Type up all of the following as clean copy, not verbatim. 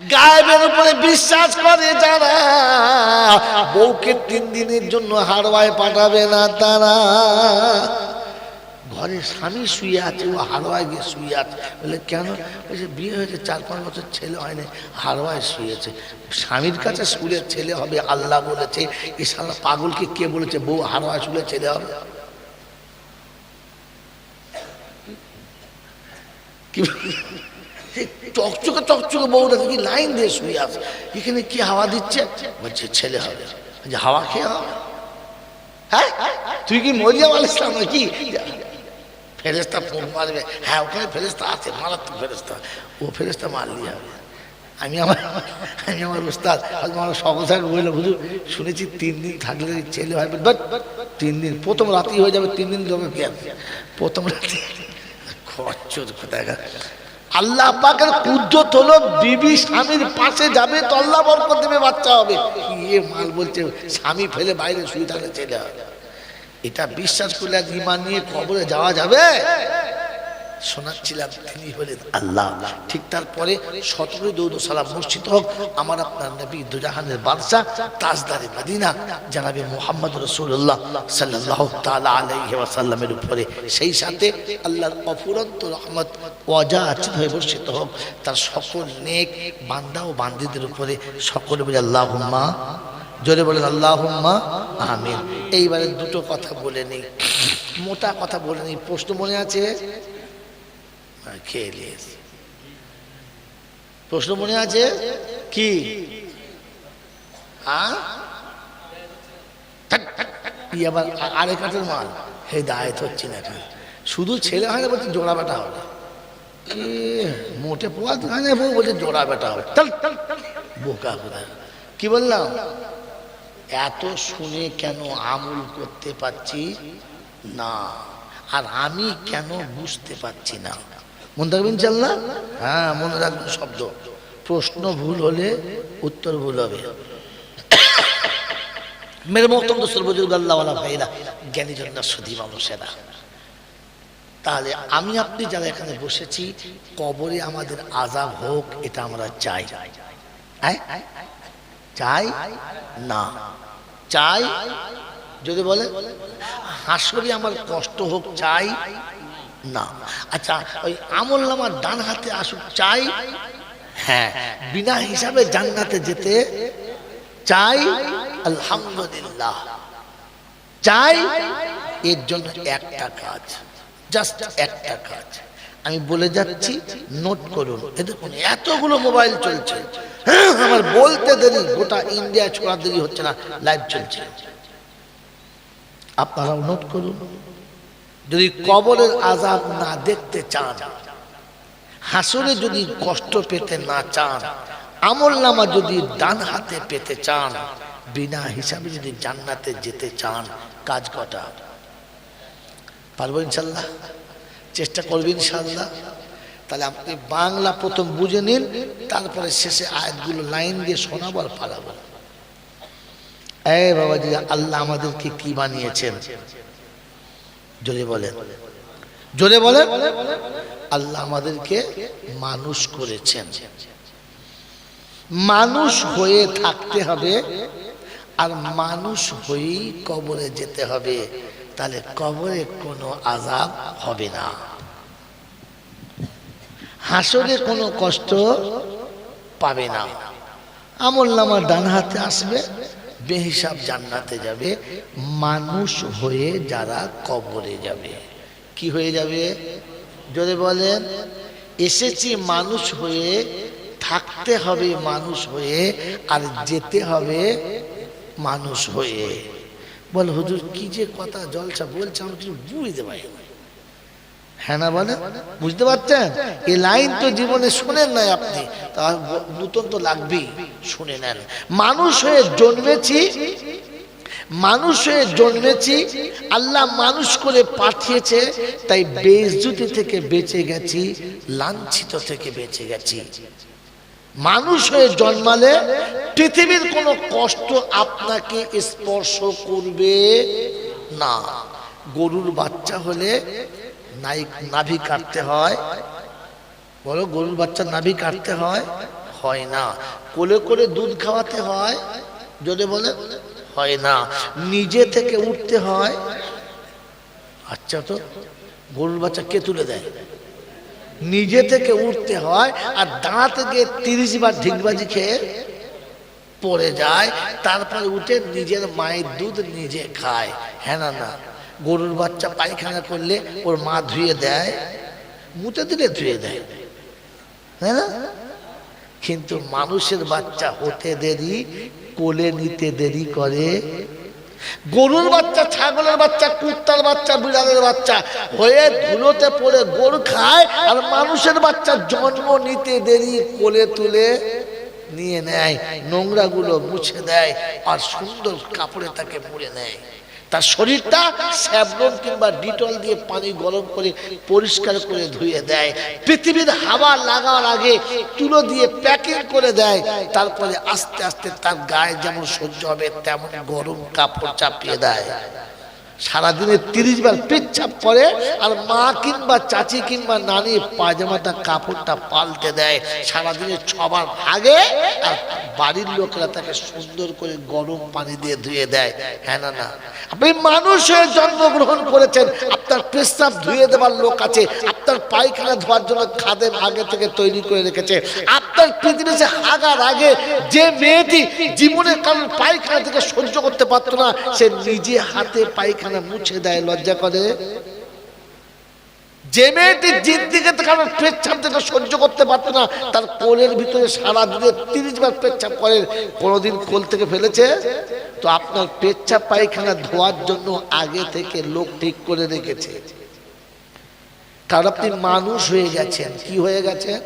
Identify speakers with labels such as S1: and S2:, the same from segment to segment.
S1: গায়েবের উপরে বিশ্বাস করে যারা, বউকে 3 দিনের জন্য হারওয়ায় পাঠাবে না তারা। ঘরে স্বামী শুয়ে আছে, ও হারওয়ায় গিয়ে শুয়ে আছে। বলে কেন? বলছে বিয়ে হয়েছে 4-5 বছর, ছেলে হয়নি, হারওয়ায় শুয়েছে। স্বামীর কাছে শুলে ছেলে হবে আল্লাহ বলেছে, এ শালা পাগলকে কে বলেছে বউ হারওয়ায় শুলে ছেলে হবে? কি চকচকে চকচকে বউটা কি লাইন দিয়ে শুয়ে আছে, এখানে কি হাওয়া দিচ্ছে? বলছে ছেলে হবে। যে হাওয়া খেয়ে হবে? হ্যাঁ, তুই কি মরিয়াম আলাইহিস সালাম নাকি? ফেরেশতা ফোন মারবে, হ্যাঁ ওখানে ফেরেশতা আছে, মারাত্মক ফেরেশতা, ও ফেরেশতা মারলি হবে। আমি আমার উস্তাদ আমার সকল সাহেব বললো, হুজুর শুনেছি 3 দিন থাকলে ছেলে হয়। 3 দিন, প্রথম রাতি হয়ে যাবে, 3 দিন লোকে কি আছে প্রথম রাতি? খরচর কোথায়। আল্লাহ পাকের কুদরত হলো বিবি স্বামীর পাশে যাবে তো আল্লাহ বরকত দেবে, বাচ্চা হবে। এ মাল বলছে স্বামী ফেলে বাইরে শুয়ে থাকলে ছেলে হবে। এটা বিশ্বাস করলে আর ঈমান নিয়ে কবরে যাওয়া যাবে? শোনাচ্ছিলাম, তিনি বলেন আল্লাহ। ঠিক তারপরে 17 দরুদ ও সালাম মসজিদ হোক আমার আপনার নবী দুজাহানের বাদশা তাজদারে মদিনা জনাবে মুহাম্মদ রাসূলুল্লাহ সাল্লাল্লাহু তাআলা আলাইহি ওয়াসাল্লামের উপরে, সেই সাথে আল্লাহর অফুরন্ত রহমত ওয়াজাত হয়ে বর্ষিত হোক তার সকল নেক বান্দা ও বান্দীদের উপরে। সকলে বলে আল্লাহুম্মা, জোরে বলেন আল্লাহুম্মা আমিন। এইবারে দুটো কথা বলে নেই, মোটা কথা বলে নেই। প্রশ্ন মনে আছে? প্রশ্ন মনে আছে কি? আবার আরেক কাঠের মাল হেদায়েত হচ্ছে না। শুধু ছেলে হয় না, বলছে জোড়া বেটা হবে। মোটে পোয়া হয় না, বলছে জোড়া বেটা হবে। বোকা কোথায়? কি বললাম? এত শুনে কেন আমল করতে পারছি না, আর আমি কেন বুঝতে পারছি না? মনে রাখবেন ইনশাআল্লাহ। হ্যাঁ মনে রাখবেন শব্দ। প্রশ্ন ভুল হলে উত্তর ভুল হবে। মেরে মোহতরম দোস্তর বুজুর্গ আল্লাহওয়ালা ভাইরা, জ্ঞানীজন সুধী মানুষেরা, তাহলে আমি আপনি যারা এখানে বসেছি, কবরে আমাদের আযাব হোক এটা আমরা চাই? চাই না? চাই? যদি বলে হাসরে আমার কষ্ট হোক চাই না? আচ্ছা ওই আমলনামার ডান হাতে আসুক চাই? হ্যাঁ। বিনা হিসাবে জান্নাতে যেতে চাই? আলহামদুলিল্লাহ চাই। এর জন্য একটা কাজ, জাস্ট একটা কাজ আমি বলে যাচ্ছি, নোট করুন। দেখুন এতগুলো মোবাইল চলছে, আমার বলতে দেরি, গোটা ইন্ডিয়া ছোড়া দেরি হচ্ছে না, লাইভ চলছে। আপনারাও নোট করুন। যদি কবরের আযাব না দেখতে চান, হাসরে যদি কষ্ট পেতে না চান, আমলনামা যদি ডান হাতে পেতে চান, বিনা হিসাবে যদি জান্নাতে যেতে চান, কাজ কটা? পারবো ইনশাল্লাহ? চেষ্টা করবেন ইনশাল্লাহ? তাহলে আপনি বাংলা প্রথম বুঝে নিন, তারপরে শেষে আয়াতগুলো লাইন দিয়ে শোনাবো আর পালাবো। এই বাবাজি, আল্লাহ আমাদেরকে কি বানিয়েছেন? জোরে বলেন, জোরে বলেন। আল্লাহ আমাদেরকে মানুষ করেছেন। মানুষ হয়ে থাকতে হবে, আর মানুষ হয়েই কবরে যেতে হবে। তাহলে কবরে কোনো আযাব হবে না, হাসরে কোনো কষ্ট পাবে না। আমলনামা ডান হাতে আসবে, বেহিসাব জান্নাতে যাবে। মানুষ হয়ে যারা কবরে যাবে, কি হয়ে যাবে? যদি বলেন এসেছি মানুষ হয়ে, থাকতে হবে মানুষ হয়ে, আর যেতে হবে মানুষ হয়ে। বল হুজুর কি যে কথা জলসা বলছে, আমি কিছু বুঝতে পারি না। হ্যাঁ না বলে? বুঝতে পারছেন? এই লাইন তো জীবনে শুনেন নাই আপনি, তা নতুন তো লাগবেই, শুনে নেন। মানুষ হয়ে জন্মেছি, মানুষ হয়ে জন্মেছি, আল্লাহ মানুষ করে পাঠিয়েছে, তাই বেইজ্জতি থেকে বেঁচে গেছি, লাঞ্ছিত থেকে বেঁচে গেছি। মানুষ হয়ে জন্মালে পৃথিবীর কোনো কষ্ট আপনাকে স্পর্শ করবে না। গরুর বাচ্চা হলে নাভি কাটতে হয়, বলো গরুর বাচ্চা নাভি কাটতে হয়? হয় না। কোলে করে দুধ খাওয়াতে হয়, যদি বলে হয় না। নিজে থেকে উঠতে হয়। আচ্ছা, তো গরুর বাচ্চা কে তুলে দেয়? নিজে থেকে উঠতে হয়, আর দাঁড়াতে গিয়ে 30 বার ঢিকবাজি খেয়ে পড়ে যায়, তারপরে উঠে নিজের মায়ের দুধ নিজে খায়। হ্যাঁ না? না, গরুর বাচ্চা পায়খানা করলে ওর মা ধুয়ে দেয়, মুতে দিলে ধুয়ে দেয়, হ্যাঁ না? কিন্তু মানুষের বাচ্চা হতে দেরি, কোলে নিতে দেরি করে। গরুর বাচ্চা, ছাগলের বাচ্চা, কুত্তার বাচ্চা, বিড়ালের বাচ্চা হয়ে ধুলোতে পড়ে গরু খায়, আর মানুষের বাচ্চা জন্ম নিতে দেরি, কোলে তুলে নিয়ে নেয়, নোংরা গুলো মুছে দেয়, আর সুন্দর কাপড়ে তাকে মুড়ে নেয়। তার শরীরটা স্যাভলন কিংবা ডিটল দিয়ে পানি গরম করে পরিষ্কার করে ধুয়ে দেয়। পৃথিবীর হাওয়া লাগার আগে তুলো দিয়ে প্যাকিং করে দেয়, তারপরে আস্তে আস্তে তার গায়ে যেমন সহ্য হবে তেমন গরম কাপড় চাপিয়ে দেয়। সারাদিনে 30 বার পেচ্ছাপ করে, আর মা কিংবা চাচি কিংবা নানি পায়জামাটা কাপড়টা পাল্টে দেয়। সারাদিনে 6 বার ভাগে, আর বাড়ির লোকেরা তাকে সুন্দর করে গরম পানি দিয়ে ধুয়ে দেয়। হ্যাঁ না? না, আপনি মানুষ হয়ে জন্মগ্রহণ করেছেন, আপনার পেশাব ধুয়ে দেওয়ার লোক আছে, আপনার পায়খানা ধোয়ার জন্য খাদেম আগে থেকে তৈরি করে রেখেছে। আপনার পৃথিবীতে হাগার আগে যে মেয়েটি জীবনে কারণ পায়খানা থেকে সহ্য করতে পারতো না, সে নিজে হাতে পায়খানা মুছে দেয়, লজ্জা করে? যে মেয়েটি জিদ্দিকে কারণ পেচ্ছাপ থেকে সহ্য করতে পারতো না, তার কোলের ভিতরে সারা দিনে 30 বার পেচ্ছাপ করে, কোনোদিন কোল থেকে ফেলেছে? তো আপনার পেচ্ছাপ পায়খানা ধোয়ার জন্য আগে থেকে লোক ঠিক করে রেখেছে, কারণ আপনি মানুষ হয়ে গেছেন। কি হয়ে গেছেন?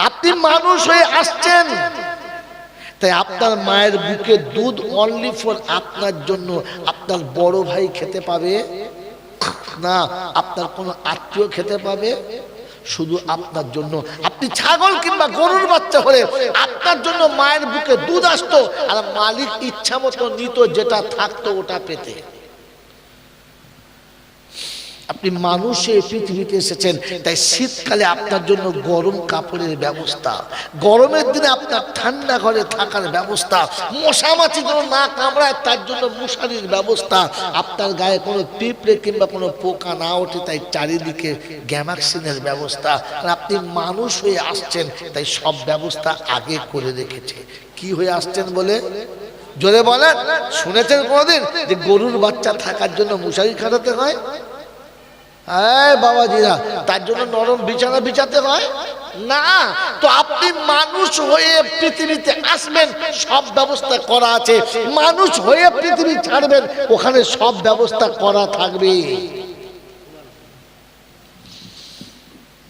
S1: আপনি মানুষ হয়ে আসছেন। তাই আপনার মায়ের বুকে দুধ অনলি ফর আপনার জন্য। আপনার বড় ভাই খেতে পাবে না, আপনার কোনো আত্মীয় খেতে পাবে, শুধু আপনার জন্য। আপনি ছাগল কিংবা গরুর বাচ্চা হলে আপনার জন্য মায়ের বুকে দুধ আসতো, আর মালিক ইচ্ছা মতো নিত, যেটা থাকতো ওটা পেতে। আপনি মানুষে পৃথিবীতে এসেছেন, তাই শীতকালে আপনার জন্য গরম কাপড়ের ব্যবস্থা, গরমের দিনে আপনার ঠান্ডা ঘরে থাকার ব্যবস্থা, মশা মাছি যেন না কামড়ায় তার জন্য মশারির ব্যবস্থা, আপনার গায়ে কোনো পিঁপড়ে কিংবা কোনো পোকা না ওঠে তাই চারিদিকে গ্যামাক্সিনের ব্যবস্থা। আর আপনি মানুষ হয়ে আসছেন, তাই সব ব্যবস্থা আগে করে রেখেছে। কি হয়ে আসছেন বলে? জোরে বলেন। শুনেছেন কোনোদিন যে গরুর বাচ্চা থাকার জন্য মশারি খাটাতে হয়? বাবাজিরা, তার জন্য নরম বিছানা বিছাতে হয় না। তো আপনি মানুষ হয়ে পৃথিবীতে আসবেন, সব ব্যবস্থা করা আছে। মানুষ হয়ে পৃথিবী ছাড়বেন, ওখানে সব ব্যবস্থা করা থাকবে।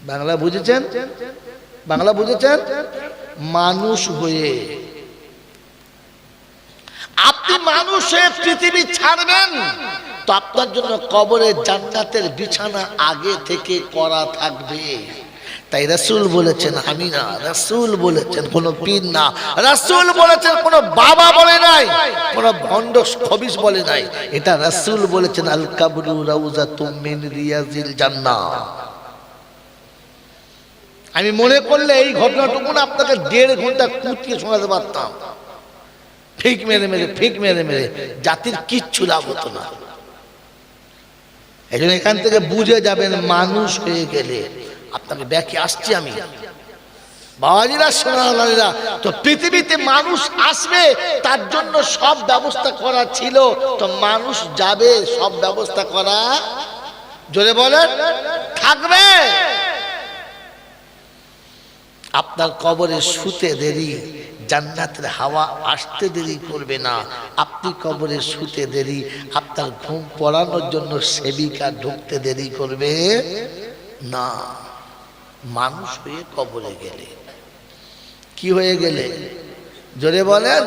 S1: বাংলা বুঝেছেন? বাংলা বুঝেছেন? মানুষ হয়ে আপনি মানুষ হয়ে পৃথিবী ছাড়বেন, তো আপনার জন্য কবরে জান্নাতের বিছানা আগে থেকে করা থাকবে। তাই রাসূল বলেছেন, আমি না, রাসূল বলেছেন, কোন পীর না, রাসূল বলেছেন, কোন বাবা বলে নাই, কোন ভণ্ড খবিস বলে নাই, এটা রাসূল বলেছেন। আল কাবরু রাউযাতুম মিন রিয়াজিল জান্নাহ। আমি মনে করলে এই ঘটনাটুকু না আপনাকে 1.5 ঘন্টা কুটিয়ে শোনাতে পারতাম, ফিক মেরে মেরে জাতির কিচ্ছু লাভ হতো না। এই জন্য এখান থেকে বুঝে যাবেন মানুষ হয়ে গেলে। আপনাকে ব্যাখ্যা আসছি আমি, বাবাজিরা, সোনালালিরা। তো পৃথিবীতে মানুষ আসবে, তার জন্য সব ব্যবস্থা করা ছিল, তো মানুষ যাবে, সব ব্যবস্থা করা, জোরে বলেন, থাকবে। আপনার কবরে শুতে দেরি, জান্নাতের হাওয়া আসতে দেরি করবে না। আপনি কবরে শুতে দেরি, আপনার ঘুম পড়ানোর জন্য সেবিকা ঢুকতে দেরি করবে না। মানুষ হয়ে কবরে গেলে কি হয়ে গেলে? জোরে বলেন,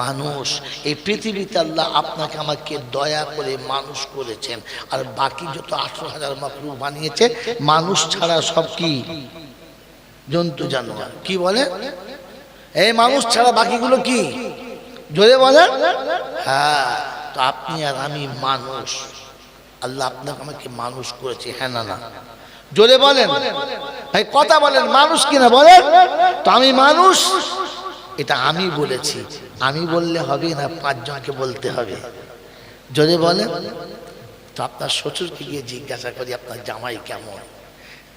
S1: মানুষ। এই পৃথিবীতে আল্লাহ আপনাকে আমাকে দয়া করে মানুষ করেছেন, আর বাকি যত 18,000 মাখলুক বানিয়েছে, মানুষ ছাড়া সব কি? জন্তু জানোয়ার। কি বলে? এই মানুষ ছাড়া বাকিগুলো কি? জোরে বলেন। হ্যাঁ, তো আপনি আর আমি মানুষ, আল্লাহ আপনাকে আমাকে মানুষ করেছে। হ্যাঁ না? না, জোরে বলেন ভাই, কথা বলেন, মানুষ কিনা বলেন তো? আমি মানুষ, এটা আমি বলেছি। আমি বললে হবে না, 5 জনকে বলতে হবে। জোরে বলেন। তো আপনার শ্বশুরকে গিয়ে জিজ্ঞাসা করি আপনার জামাই কেমন,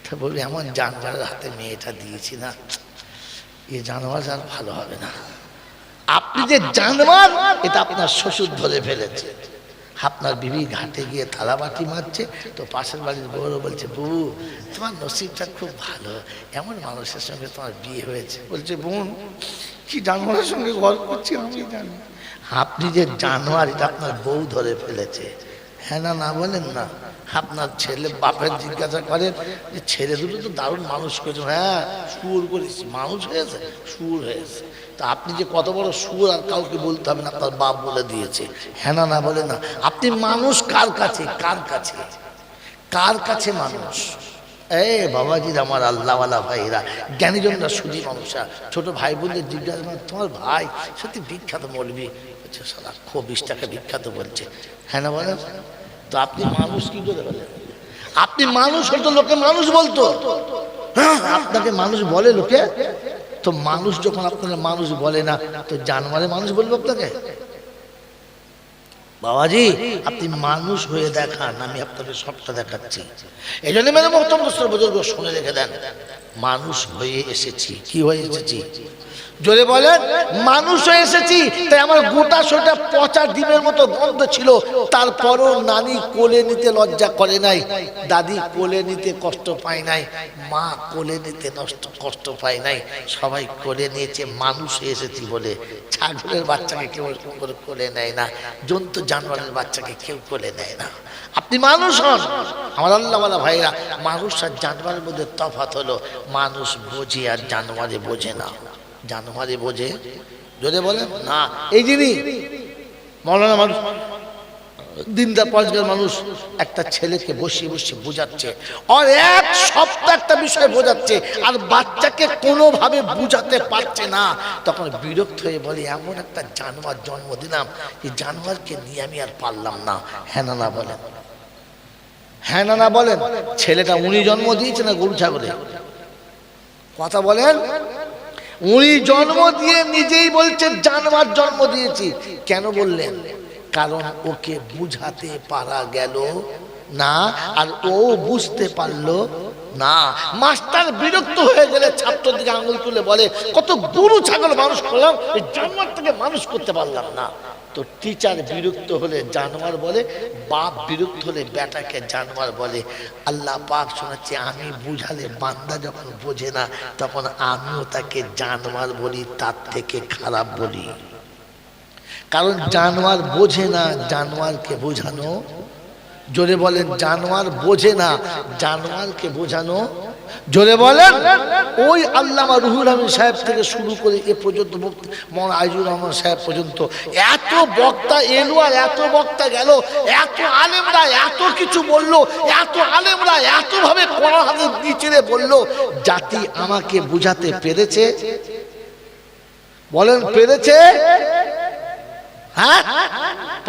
S1: তো বলবে এমন জানোয়ারের হাতে মেয়েটা দিয়েছি না, এ জানোয়ার আর ভালো হবে না। আপনি যে জানোয়ার এটা আপনার শ্বশুর ধরে ফেলেছে। আপনার বিবি ঘাটে গিয়ে থালা বাটি মারছে, তো পাশের বাড়ির বউরা বলছে, বউ তোমার নসিবটা খুব ভালো, এমন মানুষের সঙ্গে তোমার বিয়ে হয়েছে। বলছে, বোন কি জানোয়ারের সঙ্গে ঘর করছি আমি জানি। আপনি যে জানোয়ার এটা আপনার বউ ধরে ফেলেছে। হ্যাঁ না না বলেন না? আপনার ছেলে বাপের জিজ্ঞাসা করেন যে ছেলে দুটো তো দারুণ মানুষ করেছে। হ্যাঁ, সুর করেছি, মানুষ হয়েছে, সুর হয়েছে। তা আপনি যে কত বড় সুর আর কাউকে বলতে হবে না, আপনার বাপ বলে দিয়েছে। হ্যাঁ না না বলে না? আপনি মানুষ কার কাছে, কার কাছে, কার কাছে মানুষ? বাবাজি আমার আল্লাহওয়ালা ভাইরা, জ্ঞানীজনরা, সুধী মানুষরা, ছোট ভাই বোনদের জিজ্ঞাসা করেন, তোমার ভাই সত্যি বিখ্যাত মৌলবি? বলছে, সালা খুব 20 টাকা বিখ্যাত বলছে। হ্যাঁ না বলেন? তো আপনি মানুষ কি করে বলেন? আপনি মানুষ হয়তো লোকে মানুষ বলতো, হ্যাঁ আপনাকে মানুষ বলে লোকে। তো মানুষ যখন আপনারা মানুষ বলে না, তো জানোয়ারে মানুষ বলবো আপনাকে? বাবাজি আপনি মানুষ হয়ে দেখান, আমি আপনাকে সবটা দেখাচ্ছি। এই জন্য মেরে মহতরম দোস্তর বুজুর্গ শুনে রেখে দেন, মানুষ হয়ে এসেছি। কি হয়ে এসেছি? জোরে বলেন। মানুষ হয়ে এসেছি। তাই আমার গোটা শরীরটা পচা ডিমের মতো গন্ধ ছিল, তারপরও নানি কোলে নিতে লজ্জা করে নাই, দাদি কোলে নিতে কষ্ট পায় নাই, মা কোলে নিতে কষ্ট পায় নাই, সবাই কোলে নিয়েছে মানুষ হয়ে এসেছি বলে। ছাগলের বাচ্চাকে কেউ এরকম করে কোলে নেয় না, জন্তু জানোয়ারের বাচ্চাকে কেউ কোলে নেয় না। আপনি মানুষ হন। আমার আল্লাহওয়ালা ভাইরা, মানুষ আর জানোয়ারের মধ্যে তফাৎ হলো, মানুষ বোঝে আর জানোয়ারে বোঝে না। জানোয়ারে বোঝে? যদি বলেন না, এই যিনি মৌলানা মানুষ, দিনদার পরেজগার মানুষ, একটা ছেলেকে বসিয়ে বসিয়ে বোঝাচ্ছে, আর 1 সপ্তাহ একটা বিষয় বোঝাচ্ছে, আর বাচ্চাকে কোনোভাবে বুঝাতে পারছে না। তখন বিরক্ত হয়ে বলে, এমন একটা জানোয়ার জন্ম দিলাম, এই জানোয়ারকে নিয়ে আমি আর পারলাম না। হ্যাঁ না না বলেন? হ্যাঁ না না বলেন? ছেলেটা উনি জন্ম দিয়েছে না গরু ছাগলে? কথা বলেন। উনি জন্ম দিয়ে নিজেই বলছেন জানোয়ার জন্ম দিয়েছি। কেন বললেন? কারণ ওকে বুঝাতে পারা গেল না, আর ও বুঝতে পারলো না। মাস্টার বিরক্ত হয়ে গেলে ছাত্র দিকে আঙুল তুলে বলে, কত গরু ছাগল মানুষ করলাম, এই জানোয়ারটাকে মানুষ করতে পারলাম না। তো টিচার বিরক্ত হলে জানোয়ার বলে, বাপ বিরক্ত হলে বেটাকে জানোয়ার বলে। আল্লাহ পাক শোনাচ্ছে, আমি বুঝালে বান্দা যখন বোঝে না, তখন আমিও তাকে জানোয়ার বলি, তার থেকে খারাপ বলি। কারণ জানোয়ার বোঝে না, জানোয়ারকে বোঝানো। জোরে বলেন, জানোয়ার বোঝে না, জানোয়ারকে বোঝানো। জোরে বলেন। ওই আল্লামা রুহুল আমিন সাহেব থেকে শুরু করে এ পর্যন্ত মৌলানা আইজুর রহমান সাহেব পর্যন্ত এত বক্তা এলো আর এত বক্তা গেল, এত আলেমরা এত কিছু বললো, এত আলেমরা এত ভাবে কোরআন হাদিস নিচে বললো, জাতি আমাকে বুঝাতে পেরেছে? বলেন পেরেছে? হ্যাঁ,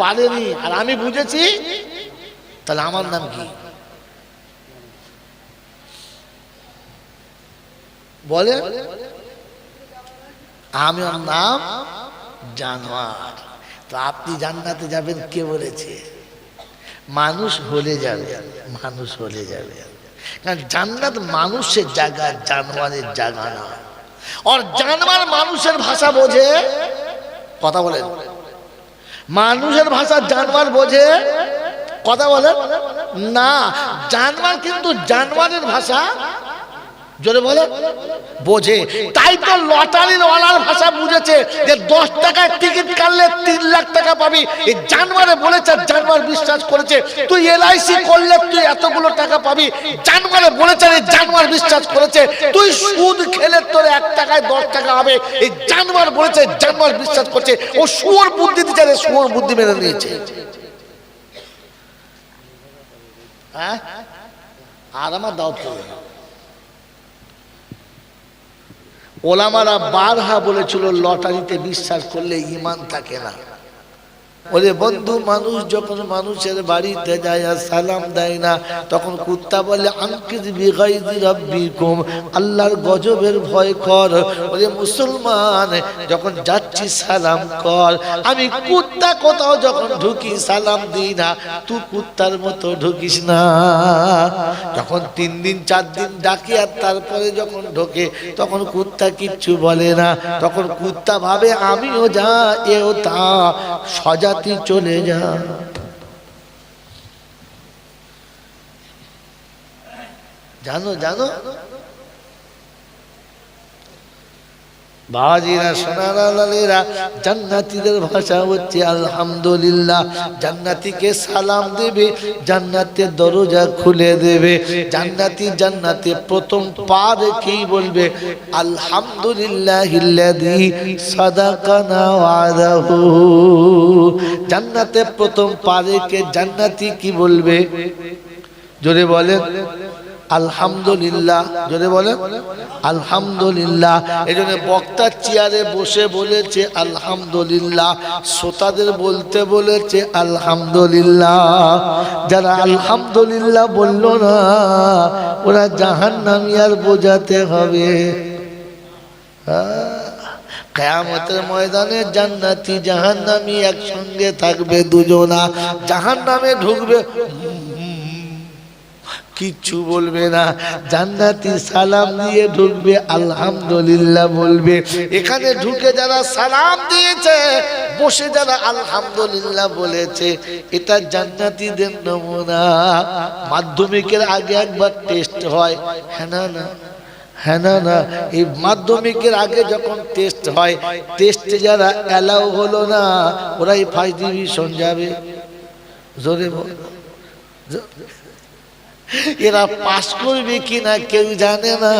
S1: পারেনি। আর আমি বুঝেছি, তাহলে আমার নাম কি? বলে, আমার নাম জানোয়ার। তো আপনি জান্নাতে যাবেন কে বলেছে? মানুষ হলে যাবে, মানুষ হলে যাবে। কারণ জান্নাত মানুষের জায়গা, জানোয়ারের জায়গা না। আর জানোয়ার মানুষের ভাষা বোঝে। কথা বলেন। মানুষের ভাষা জানোয়ার বোঝে? কথা বলেন না। জানোয়ার কিন্তু জানোয়ারের ভাষা জোরে বলে বোঝে। তাই তো লটারির ওয়ালার ভাষা বুঝেছে যে 10 টাকায় টিকিট কাটলে 3 লাখ টাকা পাবি। এই জানোয়ারে বলেছে, জানোয়ার বিশ্বাস করেছে। তুই এলআইসি করলে তুই এতগুলো টাকা পাবি, জানোয়ারে বলেছে, জানোয়ার বিশ্বাস করেছে। তুই সুদ খেলে তোর 1 টাকায় 10 টাকা হবে, এই জানোয়ার বলেছে, জানোয়ার বিশ্বাস করছে। ও শুয়োর বুদ্ধি দিচ্ছে, শুয়োর বুদ্ধি মেনে নিয়েছে। হ্যাঁ, আর আমার দাও পড়ে না। ওলামারা বারহা বলেছিল লটারিতে বিশ্বাস করলে ঈমান থাকে না। ওরে বন্ধু, মানুষ যখন মানুষের বাড়িতে যায় আর সালাম দেয় না, তখন কুত্তা বলে আনকিদ বিগাইজি রাব্বিকুম, আল্লাহর গজবের ভয় কর। ওরে মুসলমান, যখন যাচ্ছি সালাম কর। আমি কুত্তা কোথাও যখন ঢুকি সালাম দিই না, তুই কুত্তার মতো ঢুকিস না। যখন 3 দিন 4 দিন ডাকি আর তারপরে যখন ঢোকে, তখন কুত্তা কিচ্ছু বলে না। তখন কুত্তা ভাবে আমিও যা এও তা, সজাতি চলে যা। জানো জানো বাজিরা সোনারা, জান্নাতীদের ভাষা হচ্ছে আলহামদুলিল্লাহ। জান্নাতীকে সালাম দেবে, জান্নাতের দরজা খুলে দেবে। জান্নাতে প্রথম পা রেখেই বলবে আলহামদুলিল্লাহিল্লাযী সাদাকানা ওয়াদাহু। জান্নাতে প্রথম পা রেখে জান্নাতি কি বলবে? জোরে বলেন আলহামদুলিল্লাহ। জোরে বলেন আলহামদুলিল্লাহ। এই জন্য বক্তার চেয়ারে বসে বলেছে আলহামদুলিল্লাহ, শ্রোতাদের বলতে বলেছে আলহামদুলিল্লাহ। যারা আলহামদুলিল্লাহ বলল না, ওরা জাহান্নামী, আর বোঝাতে হবে। কিয়ামতের ময়দানে জান্নাতি জাহান্নামী একসঙ্গে থাকবে, দুজনা। জাহান্নামে ঢুকবে, কিচ্ছু বলবে না। জান্নাতি সালাম দিয়ে ঢুকবে, আলহামদুলিল্লাহ বলবে। এখানে ঢুকে যারা সালাম দিয়েছে, বসে যারা আলহামদুলিল্লাহ বলেছে, এটা জান্নাতীদের নমুনা। মাধ্যমিকের আগে একবার টেস্ট হয়, হ্যাঁ না না, হ্যাঁ না না। এই মাধ্যমিকের আগে যখন টেস্ট হয়, টেস্টে যারা অ্যালাউ হলো না, ওরাই ফার্স্ট ডিভিশন যাবে। জোরে বল, এরা পাস করবে কিনা কেউ জানে না।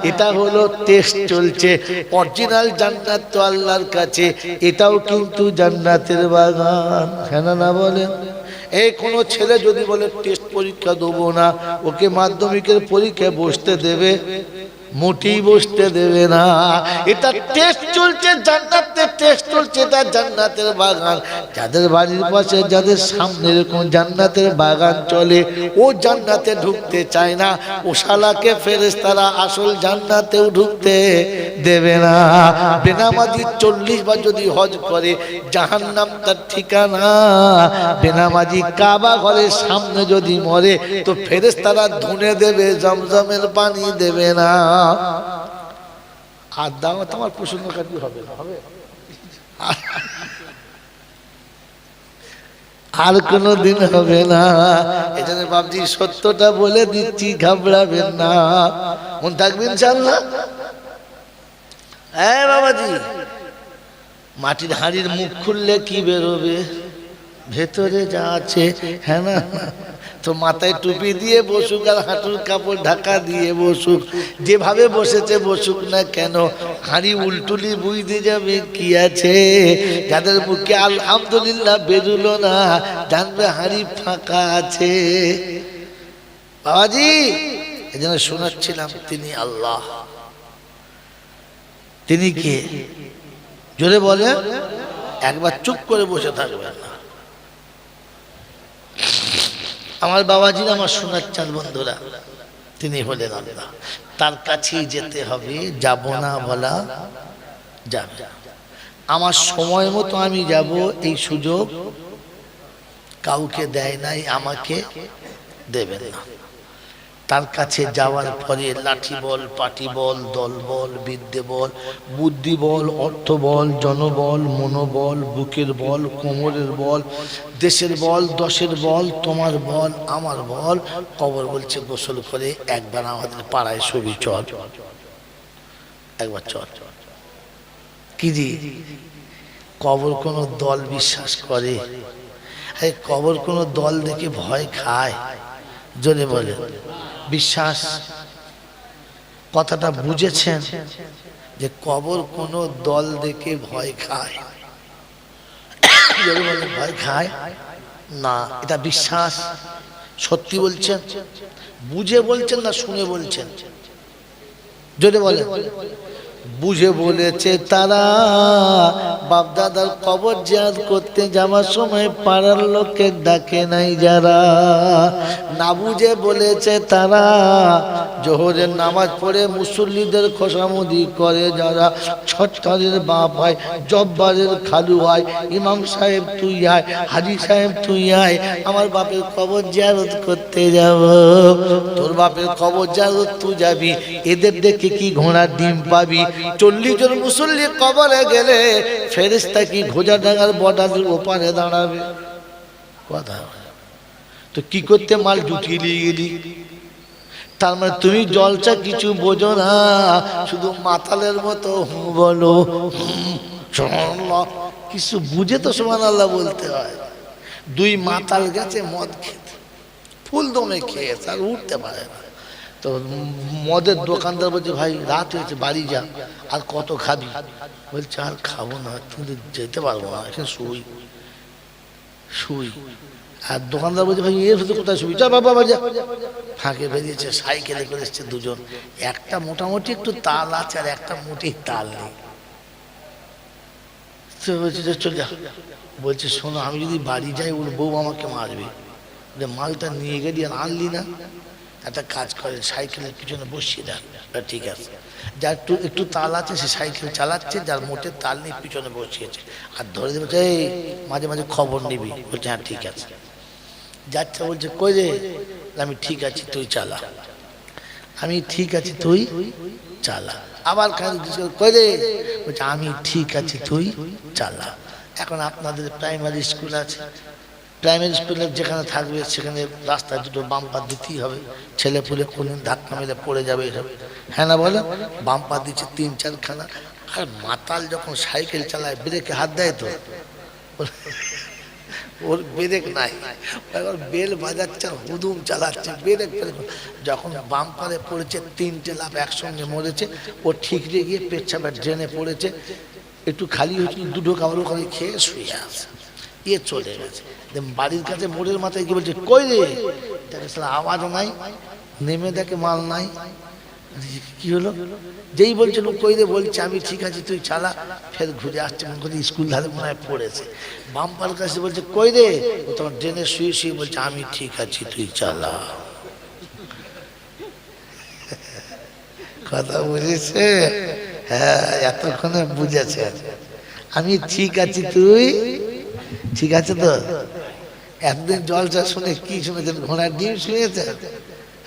S1: এটা হলো টেস্ট চলছে। অরিজিনাল জান্নাত তো আল্লাহর কাছে, এটাও কিন্তু জান্নাতের বাগান, হ্যাঁ না বলেন। এই কোন ছেলে যদি বলে টেস্ট পরীক্ষা দেবো না, ওকে মাধ্যমিকের পরীক্ষায় বসতে দেবে? মোটেই বসতে দেবে না। এটা টেস্ট চলছে, জান্নাতের টেস্ট চলছে, এটা জান্নাতের বাগান। যাদের বাড়ির পাশে, যাদের সামনে এরকম জান্নাতের বাগান চলে, ও জান্নাতে ঢুকতে চায় না। ও শালাকে ফেরেশতারা আসল জান্নাতেও ঢুকতে দেবে না। বেনামাজি 40 বার যদি হজ করে, জাহান্নাম তার ঠিকানা। বেনামাজি কাবা ঘরের সামনে যদি মরে, তো ফেরেশতারা ধুনে দেবে, জমজমের পানি দেবে না। আর দাওয়াত আমার প্রসঙ্গকারী হবে না, হবে আর কোনো দিন হবে না। এই জন্য বাবজি সত্যটা বলে দিচ্ছি, ঘাবড়াবেন না, মন থাকবে ইনশাআল্লাহ। হ্যাঁ বাবাজি, মাটির হাঁড়ির মুখ খুললে কি বেরোবে? ভেতরে যা আছে, হ্যাঁ না। তো মাথায় টুপি দিয়ে বসুক আর হাঁটুর কাপড় ঢাকা দিয়ে বসুক, যেভাবে বসেছে বসুক না কেন, হাঁড়ি উল্টুলি বুঝতে যাবে কি আছে। যাদের মুখে আলহামদুলিল্লাহ বেরুলো না, জানবে হাঁড়ি ফাঁকা আছে। বাবাজি, এই জন্য শোনাচ্ছিলাম, তিনি আল্লাহ। তিনি কে? জোরে বলে, একবার চুপ করে বসে থাকবেন না। আমার বাবাজি, আমার সোনার চাল বন্ধুরা, তিনি হলেন আল্লাহ। তার কাছেই যেতে হবে, যাব না বলা যাবে। আমার সময় মতো আমি যাব, এই সুযোগ কাউকে দেয় নাই, আমাকে দেবেন না। তার কাছে যাওয়ার পরে লাঠি বল, পাটি বল, দল বল, বিদ্যে বল, বুদ্ধি বল, অর্থ বল, জনবল, মনোবল, বুকের বল, কোমরের বল, দেশের বল, দশের বল, তোমার বল, আমার বল। কবর বলছে গোসল করে একবার আমাদের পাড়ায় ছবি, চল একবার চল। কি জি, কবর কোনো দল বিশ্বাস করে? কবর কোনো দল দেখে ভয় খায়? জোরে বলে বিশ্বাস। কথাটা বুঝেছেন যে কবর কোন দল দেখে ভয় খায়? ভয় খায় না, এটা বিশ্বাস। সত্যি বলছেন? বুঝে বলছেন না শুনে বলছেন? জোরে বলেন। বুঝে বলেছে তারা, বাপ দাদার কবর জিয়ারত করতে যাওয়ার সময় পাড়ার লোকের ডাকে নাই যারা, না বুঝে বলেছে তারা, জোহরের নামাজ পড়ে মুসল্লিদের খোসামুদি করে যারা, ছটকারের বাপ হয়, জব্বারের খালু হয়, ইমাম সাহেব তুই আয়, হাজি সাহেব তুই আয়, আমার বাপের কবর জিয়ারত করতে যাব। তোর বাপের কবর জিয়ারত তুই যাবি, এদের দেখে কি ঘোড়ার ডিম পাবি? 40 জন মুসল্লি কবরে গেলে ফেরেশতা কি ঘোজা ডাঙ্গার বর্ডারের ওপারে দাঁড়াবে? কথা তো কি করতে মাল জুটিয়ে নিয়ে গেলি? তার মানে তুমি জলসা কিছু বোঝো না, শুধু মাতালের মতো বলো সুবহানাল্লাহ, কিছু বুঝে তো সুবহানাল্লাহ বলতে হয়। 2 মাতাল গেছে মদ খেতে, ফুল দমে খেয়েছে আর উঠতে পারে না। তো মদের দোকানদার বলছে ভাই রাত হয়েছে বাড়ি যা, আর কত খাবি? বলছে আর খাবো না, কিন্তু যেতে পারবো না, এখানে শুই শুই। আর দোকানদার বলছে ভাই এর ভিতরে কোথায় শুবি? যা বাবা যা। ফাঁকে বেরিয়েছে, সাইকেলে করে এসছে দুজন, একটা মোটামুটি একটু তাল আছে আর একটা মোটেই তাল নেই। বলছে চল যা। বলছে শোনো, আমি যদি বাড়ি যাই ওর বউ আমাকে মারবে, মালটা নিয়ে গেলি আর আনলি না, একটা কাজ করে সাইকেলের পিছনে বসিয়ে দেন। ঠিক আছে, যার একটু তাল আছে সে সাইকেল চালাচ্ছে, যার মোটে তাল নেই পিছনে বসিয়েছে, আর ধরে দেবে এই মাঝে মাঝে খবর নিবি। বলছে হ্যাঁ ঠিক আছে। যাচ্ছে, বলছে কই রে? আমি ঠিক আছি তুই চালা। আমি ঠিক আছি তুই চালা। আবার কই রে? বলছে আমি ঠিক আছি তুই চালা। এখন আপনাদের প্রাইমারি স্কুল আছে, প্রাইমারি স্কুলে যেখানে থাকবে সেখানে রাস্তায় দুটো বাম্পার দিতেই হবে, ছেলে পুলে কোনদিন ধাক্কা মেলে পড়ে যাবে এসব, হ্যাঁ না বলে? বাম্পার দিচ্ছে 3-4 খানা। আর মাতাল যখন সাইকেল চালায় ব্রেকে হাত দেয় তো ওর ব্রেক নাই, এবার বেল বাজাচ্ছে আর হুদুম চালাচ্ছে, ব্রেক যখন বাম্পারে পড়েছে 3টে লাফ একসঙ্গে মরেছে। ও ঠিকরে গিয়ে পেচ্ছাপের ড্রেনে পড়েছে, একটু খালি হয়েছিল, দুটো খাবার ওখানে খেয়ে শুয়ে আছে। এ চলে গেছে, বাড়ির কাছে মোড়ের মাথায় গিয়ে বলছে কই রে? দেখে আওয়াজও নাই, নেমে দেখে মাল নাই। কি হলো? যেই বলছিল কই রে, বলছে আমি ঠিক আছি তুই চালা। ফের ঘুরে আসছে, মনে করছে স্কুল ধারে মনে হয় পড়েছে। বাম্পার কাছে বলছে কই রে? ও তখন ট্রেনে শুয়ে শুয়ে বলছে আমি ঠিক আছি তুই চালা। কথা বুঝেছে? হ্যাঁ, এতক্ষণে বুঝেছে। আমি ঠিক আছি তুই ঠিক আছে তো। একদিন জলসা শুনে কি শুনেছেন? ঘোড়ার ডিম শুনেছেন?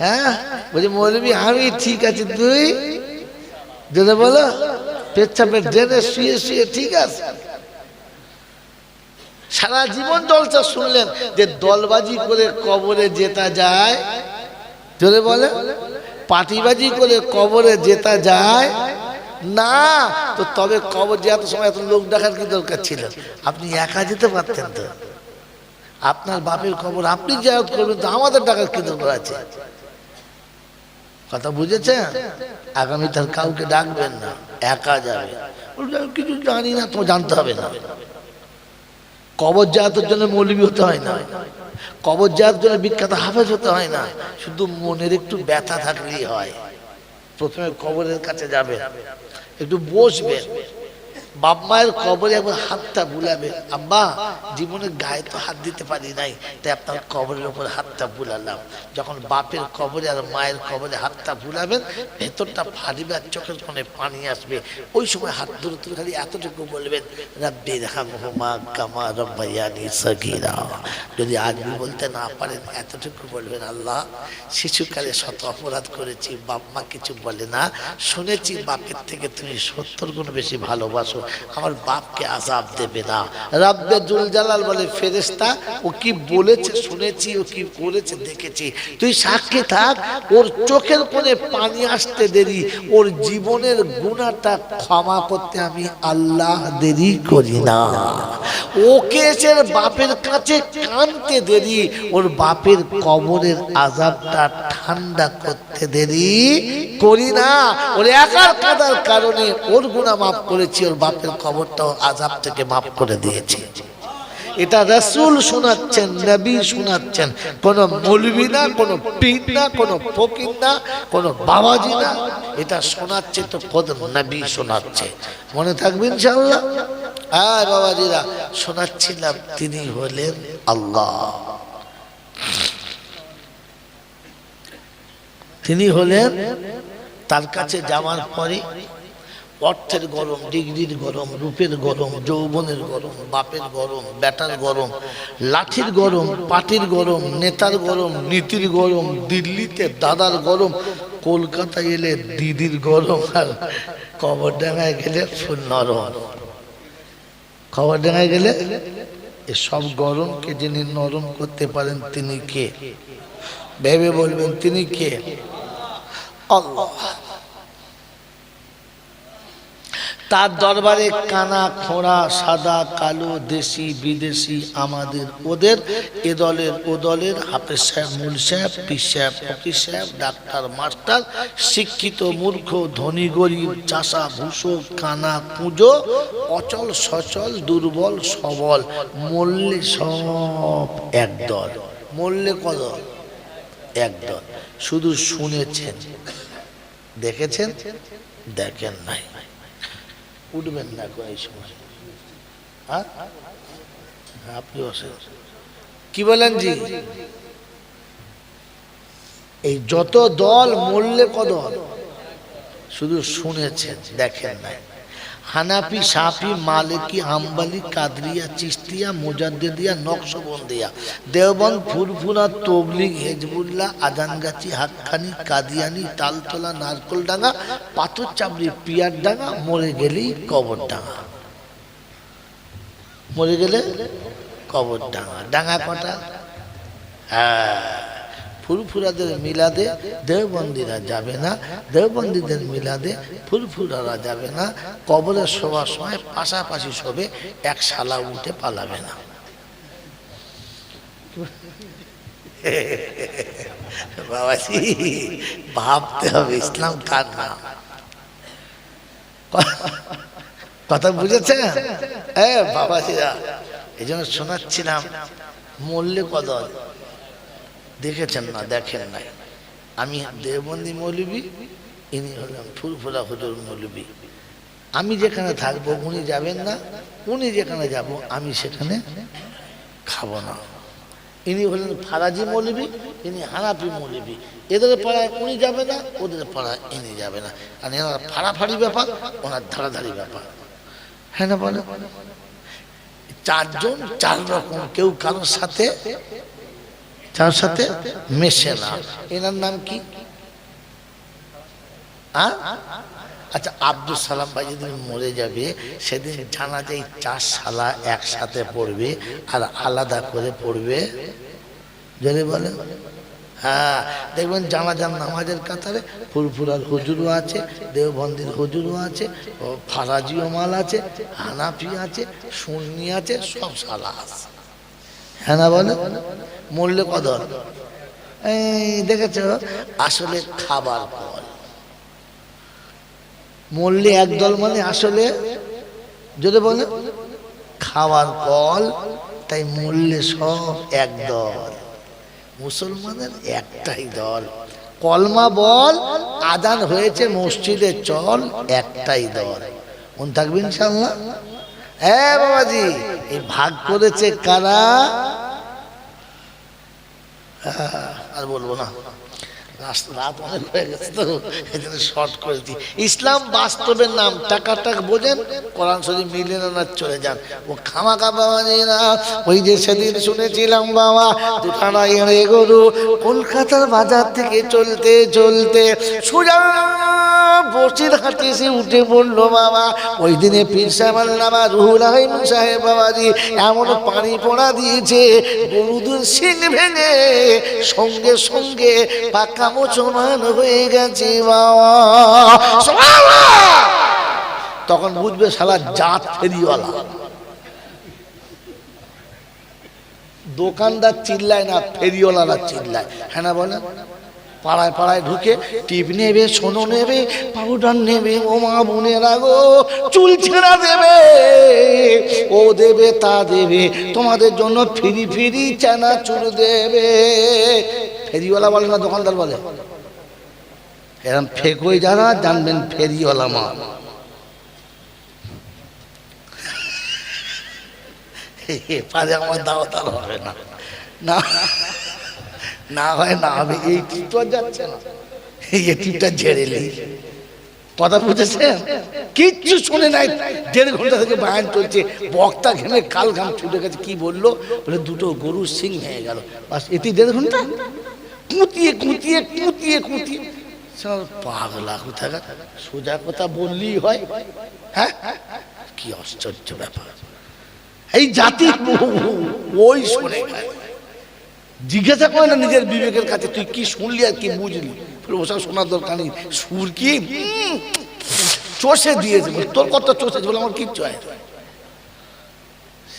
S1: হ্যাঁ, বলছি মৌলবী আমি ঠিক আছি তুই, যদি বলো পেচ্ছাপের ড্রেনে শুয়ে শুয়ে ঠিক আছে। সারা জীবন জলসা শুনলেন যে দলবাজি করে কবরে জেতা যায়, যদি বলে পাটিবাজি করে কবরে জেতা যায় না। তো তবে কবর যেত সময় এত লোক দেখার কি দরকার ছিল? আপনি একা যেতে পারতেন তো। আপনার বাপের কবর আপনি জিয়ারত করবেন, তো আমাদের টাকার কি দরকার আছে? কথা বুঝেছেন? আগামী তার কাউকে ডাকবেন না, একা যাবে। কিছু জানি না, তো জানতে হবে না। কবর জিয়ারতের জন্য মৌলবী হতে হয় না, কবর জিয়ারতের জন্য বিখ্যাত হাফেজ হতে হয় না, শুধু মনের একটু ব্যথা থাকলেই হয়। প্রথমে কবরের কাছে যাবে, একটু বসবেন, বাপ মায়ের কবরে একবার হাতটা বুলাবে। আব্বা জীবনে গায়ে তো হাত দিতে পারি নাই, তাই আপনার কবরের উপর হাতটা বুলালাম। যখন বাপের কবরে আর মায়ের কবরে হাতটা বুলাবেন, ভেতরটা ফাটিবে আর চোখের কোণে পানি আসবে। ওই সময় হাত ধরে তুলে খালি এতটুকু বলবেন রাব্বি রহমহুমা কামা রাব্বায়ানি সগীরা। যদি আজকে বলতে না পারেন, এতটুকু বলবেন আল্লাহ শিশুকালে শত অপরাধ করেছি, বাপ মা কিছু বলে না, শুনেছি বাপের থেকে তুমি 70 গুণ বেশি ভালোবাসো, আমার বাপকে আযাব দেবে না। রাব্বে জুল জালাল বলে ফেরেশতা ও কি বলেছে শুনেছি, ও কি করেছে দেখেছি, তুই সাক্ষী থাক। ওর চোখের কোণে পানি আসতে দেরি, ওর জীবনের গুনাহটা ক্ষমা করতে আমি আল্লাহ দেরি করি না। ওকে এসে বাপের কাছে কাঁদতে দেরি, ওর বাপের কবরের আযাবটা ঠান্ডা করতে দেরি করি না। ওর একার কাঁদার কারণে ওর গুনাহ মাফ করেছি, ওর বাপের কবরটাও আযাব থেকে মাফ করে দিয়েছি। এটা রাসূল শোনাচ্ছেন, নবী শোনাচ্ছেন, কোন মৌলবি না, কোন পীর না, কোন ফকির না, কোন বাবাজি না, এটা শোনাচ্ছে তো খোদ নবী শোনাচ্ছে। মনে থাকবে ইনশাআল্লাহ। আর বাবাজিরা শোনাচ্ছিলাম, তিনি হলেন আল্লাহ, তিনি হলেন। তার কাছে যাওয়ার পরে অর্থের গরম, ডিগ্রির গরম, রূপের গরম, যৌবনের গরম, বাপের গরম, বেটার গরম, লাঠির গরম, পাটির গরম, নেতার গরম, নীতির গরম, দিল্লিতে দাদার গরম, কলকাতায় এলে দিদির গরম, আর কবরডাঙ্গায় গেলে ফুল নরম। কবরডাঙ্গায় গেলে এসব গরমকে যিনি নরম করতে পারেন তিনি কে? ভেবে বলবেন তিনি কে? আল্লাহ। তার দরবারে কানা খোঁড়া, সাদা কালো, দেশি বিদেশি, আমাদের ওদের, এ দলের ও দলের, হাফেজ সাহেব, মূল সাহেব, পীর সাহেব, ফকির সাহেব, ডাক্তার, মাস্টার, শিক্ষিত মূর্খ, ধনী গরিব, চাষা ভূষো, কানা কুঁজো, অচল সচল, দুর্বল সবল, মরলে সব একদল। মরলে কদল? একদল। শুধু শুনেছেন, দেখেছেন? দেখেন নাই। উঠবেন না কোন এই সময়। আপনি বসেন। কি বলেন জি? এই যত দল মরলে কদল, শুধু শুনেছেন, দেখেন নাই। হানাফি, শাফি, মালিকি, হাম্বলি, কাদরিয়া, চিশতিয়া, মুজাদ্দিদিয়া, নকশবন্দিয়া, দেওবন্দ, ফুরফুরা, তবলিগ, হিজবুল্লাহ, আজানগাছি, হাক্কানি, কাদিয়ানি, তালতলা, নারকলডাঙ্গা, পাথর চাবড়ি, পিয়ারডাঙ্গা, মরে গেলেই কবরডাঙ্গা। মরে গেলে কবরডাঙ্গা। ডাঙ্গা কটা? হ্যাঁ, ফুরফুরাদের মিলাদে দেওবন্দিরা যাবে না, দেওবন্দিদের মিলাদে ফুরফুরারা যাবে না, কবরে শোয়ার সময় পাশাপাশি শোবে, এক শালা উঠে পালাবে না। বাবাজি ভাবতে হবে ইসলাম কার নাম। কথা বুঝেছেন? বাবাজিরা, এই জন্য শোনাচ্ছিলাম, মরলে কদল, দেখেছেন না? দেখেন নাই। আমি দেওবন্দি মৌলবি, ইনি হলেন ফুরফুরা হুজুর মৌলবি। আমি যেখানে থাকবো উনি যাবেন না, উনি যেখানে যাব আমি সেখানে খাবো না। ইনি হলেন ফারাজি মৌলবি, ইনি হানাফি মৌলবি। এদের পাড়ায় উনি যাবে না, ওদের পাড়ায় ইনি যাবে না। আর এনার ফাড়াফাড়ি ব্যাপার, ওনার ধারাধারি ব্যাপার। হ্যাঁ না বলে? চারজন চার রকম, কেউ কারোর সাথে তার সাথে মেশে না। এনার নাম কি? আচ্ছা, আব্দুল সালাম ভাই যেদিন মরে যাবে সেদিন জানাজায় চার শালা একসাথে পড়বে আর আলাদা করে পড়বে। যদি বলেন হ্যাঁ, দেখবেন জানাজার নামাজের কাতারে ফুরফুরার হুজুরও আছে, দেওবন্দির হুজুরও আছে, ফারাজিও মাল আছে, হানাফি আছে, সুন্নি আছে, সব শালা আছে। হ্যাঁ না বলে? মরলে কদল। এই দেখেছ, আসলে খাবার কল। মরলে একদল মানে আসলে যদি বলে খাওয়ার কল, তাই মরলে সব একদল। মুসলমানের একটাই দল, কলমা বল, আজান হয়েছে মসজিদে চল, একটাই দল। মনে থাকবে ইনশাআল্লাহ। হ্যাঁ বাবাজি, এই ভাগ করেছে কারা? আর বলবো না, রাত অনেক হয়ে গেছে তো এই জন্য শর্ট করেছি। ইসলাম বাস্তবের নাম। টাকা বোঝেন, কোরআন শরীফ মিলে না চলে যান। ও খামাকা বাবা না, ওই যে সেদিন শুনেছিলাম বাবা দুখানা এড়ে গরু কলকাতার বাজার থেকে চলতে চলতে সোজা বসির হাতে এসে উঠে পড়লো বাবা। ওই দিনে পীর সাহেব আল্লামা রুহুল আমিন সাহেব বাবাজি এমন পানি পড়া দিয়েছে, গরুদের শিং ভেঙে সঙ্গে সঙ্গে পাকা মুসলমান হয়ে গেছে বাবা। তখন বুঝবে শালা জাত ফেরিওয়ালা। দোকানদার চিল্লায় না, ফেরিওয়ালারা চিল্লায়। হ্যাঁ না বলেন? পাড়ায় পাড়ায় ঢুকে টিপ নেবে, সোনো নেবে, পাউডার নেবে, ও মা বোনেরা গো চুল ছেঁড়া দেবে, ও দেবে তা দেবে, তোমাদের জন্য ফ্রি ফ্রি চানাচুর দেবে। ফেরিওয়ালা বলে না দোকানদার বলে, এরকম ফেক হয়ে যারা জানবেন ফেরিওয়ালা মা। পারে আমার দাওয়াত আর হবে না, না না হয় না হবে। এই টিপটা যাচ্ছে না, এই টিপটা ঝেড়ে নি। কথা বুঝেছেন? কিচ্ছু শুনে নাই, 1.5 ঘন্টা থেকে বায়ান চলছে, বক্তা ঘেমে কাল ঘাম ছুটে গেছে। কি বললো? বলে দুটো গরুর সিং হয়ে গেল, বাস এটি 1.5 ঘন্টা কুঁতিয়ে কুঁতিয়ে কুঁতিয়ে কুঁতিয়ে। পাগলা কোথায়, সোজা কথা বললেই হয়। হ্যাঁ, কি আশ্চর্য ব্যাপার। এই জাতি ওই শোনে, জিজ্ঞাসা করে না নিজের বিবেকের কাছে, তুই কি শুনলি আর কি বুঝলি? ওসব শোনার দরকার নেই। সুর কি চষে দিয়েছে, তোর কত চষেছে বলে আমার কিচ্ছু হয়,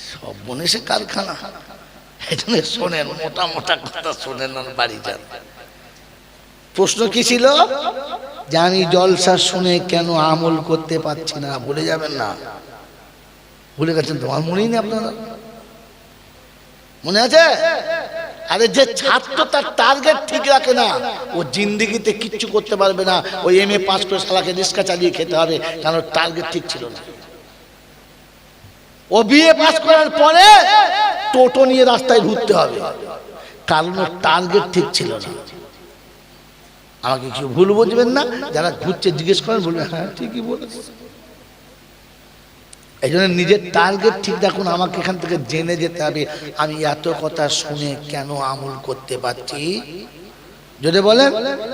S1: সব মনে সে কারখানা। এই জন্য শোনেন, মোটা মোটা কথা শোনেন, বাড়ি যান। প্রশ্ন কি ছিল? যে আমি জলসা শুনে কেন আমল করতে পারছি না? ভুলে যাবেন না, ভুলে গেছেন তো? আমার মনেই নেই, আপনারা মনে আছে? আরে যে ছাত্র তার টার্গেট ঠিক রাখে না, ও জিন্দিগিতে কিচ্ছু করতে পারবে না। ওই MA পাস করে শালাকে রিক্সা চালিয়ে খেতে হবে, কারণ টার্গেট ঠিক ছিল না। ও BA পাস করার পরে টোটো নিয়ে রাস্তায় ঘুরতে হবে, কারণ ওর টার্গেট ঠিক ছিল না। আমাকে কিছু ভুল বুঝবেন না, যারা ঘুরছে জিজ্ঞেস করেন, বলবেন হ্যাঁ ঠিকই বলেছে। এই জন্য নিজের টার্গেট ঠিক রাখুন। আমাকে এখান থেকে জেনে যেতে হবে, আমি এত কথা শুনে কেন আমল করতে পারছি। যদি বলেন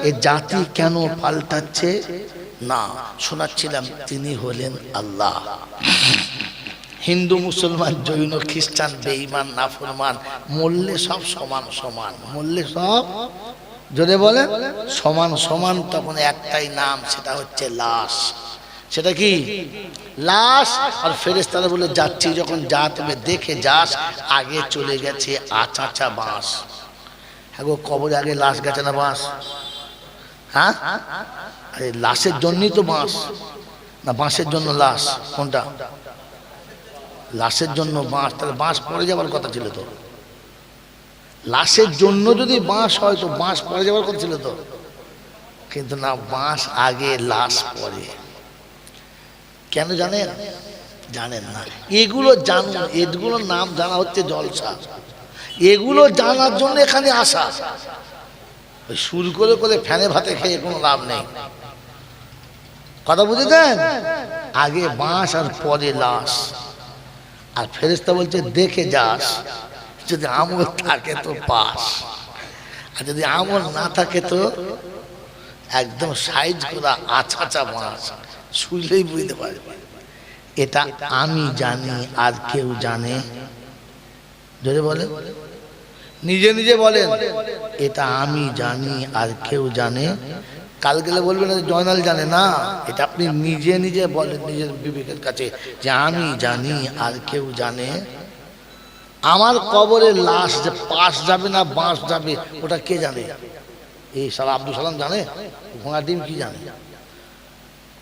S1: এই জাতি কেন পাল্টাচ্ছে না, শোনাচ্ছিলাম তিনি হলেন আল্লাহ। হিন্দু, মুসলমান, জৈন, খ্রিস্টান, বেঈমান, নাফরমান, মরলে সব সমান সমান, মরলে সব যদি বলেন সমান সমান, তখন একটাই নাম, সেটা হচ্ছে লাশ। সেটা কি? লাশ। আর ফেরেশতারা বলে যাচ্ছি যখন, যা তুমি দেখে যাস, আগে চলে গেছে আচাচা বাঁশ। হ্যাঁ গো, কবরে আগে লাশ গেছে না বাঁশ? হ্যাঁ, আরে লাশের জন্যই তো বাঁশ, না বাঁশের জন্য লাশ? কোনটা? লাশের জন্য বাঁশ। তাহলে বাঁশ পড়ে যাওয়ার কথা ছিল তো। লাশের জন্য যদি বাঁশ হয় তো বাঁশ পড়ে যাওয়ার কথা ছিল তো, কিন্তু না, বাঁশ আগে, লাশ পরে। কেন জানেন? জানেন না। এগুলো জানুন, এগুলোর নাম জানা হচ্ছে জলসা। এগুলো জানার জন্য এখানে আসা। শুরু করে করে ফ্যানে ভাতে খেয়ে কোনো লাভ নেই। কথা বুঝেছেন? আগে বাঁশ আর পরে লাশ। আর ফেরেশতা বলছে দেখে যাস, যদি আমল থাকে তো পাস, আর যদি আমল না থাকে তো একদম সাইজ করা আছাচা বাঁশ, শুইলেই বুঝতে পারবে। এটা আমি জানি, আর কেউ জানে? যদি বলেন, নিজে নিজে বলেন, এটা আমি জানি আর কেউ জানে? কাল গেলে বলবেন জয়নাল জানে না। এটা আপনি নিজে নিজে বলেন নিজের বিবেকের কাছে, যে আমি জানি আর কেউ জানে? আমার কবরে লাশ যে পাশ যাবে না বাঁশ যাবে, ওটা কে জানে? এই সালা আব্দুল সালাম জানে? ঘোড়া ডিম কি জানে?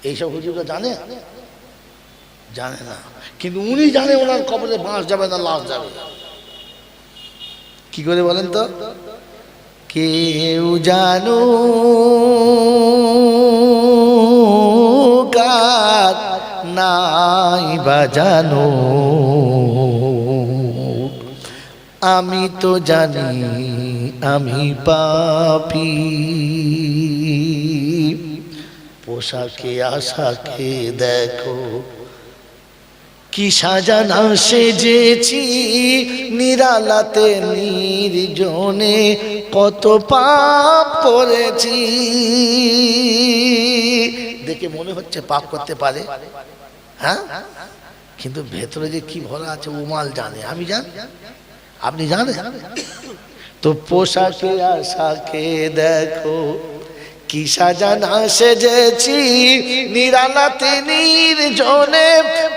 S1: এইসব হুজুররা জানে? জানে না। কিন্তু উনি জানে ওনার কবরে বাঁশ যাবে না লাশ যাবে। কি করে বলেন তো? কেউ জানো কার নাই বাজানো, আমি তো জানি আমি পাপী। পোশাকে আশাকে দেখো কি সাজানা সেজেছি, নিরালাতে নির্জনে কত পাপ করেছি। দেখে মনে হচ্ছে পাপ করতে পারে, হ্যাঁ, কিন্তু ভেতরে যে কি ভরা আছে উমাল জানে, আমি জানি, আপনি জানেন তো। পোশাকে আশাকে দেখো কি সাজানা সেজেছি, নিরালাতে নির্জনে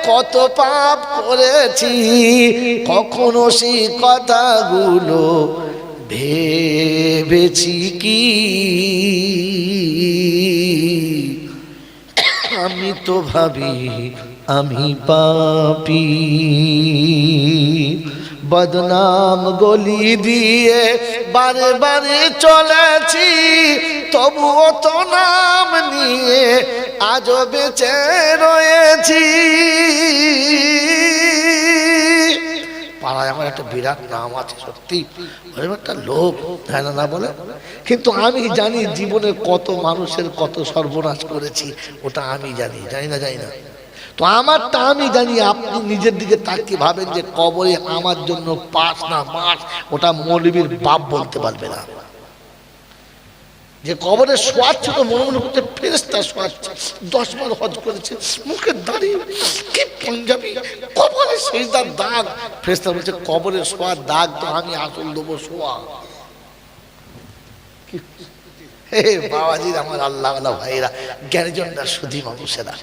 S1: কত পাপ করেছি। কখনো সেই কথাগুলো ভেবেছি কি আমি তো ভাবি আমি পাপী, বদনাম গলি দিয়ে বারে বারে চলেছি, তবুও তো নাম নিয়ে আজও বেঁচে রয়েছি। পাড়ায় আমার একটা বিরাট নাম আছে, সত্যি একটা লোক হ্যাঁ না বলে, কিন্তু আমি জানি জীবনে কত মানুষের কত সর্বনাশ করেছি, ওটা আমি জানি, জানি না জানি না। তো আমারটা আমি জানি, আপনি নিজের দিকে তাকিয়ে ভাবেন যে কবরে আমার জন্য পাস না মাস, ওটা মৌলবীর বাপ বলতে পারবে না। যে কবরে শোয়াচ্ছে তো মনে মনে করতে ফেরেশতা শোয়াচ্ছে, 10 বার হজ করেছে, মুখে দাঁড়িয়ে কি পাঞ্জাবি, কবরে সেজদার দাগ, ফেরেশতা বলছে কবরে শোয়ার দাগ তো আমি আসল দেবো শোয়া। হে বাবাজির আমার আল্লাহ আল্লাহ ভাইরা, জ্ঞানীজনরা শুধু মানুষেরা,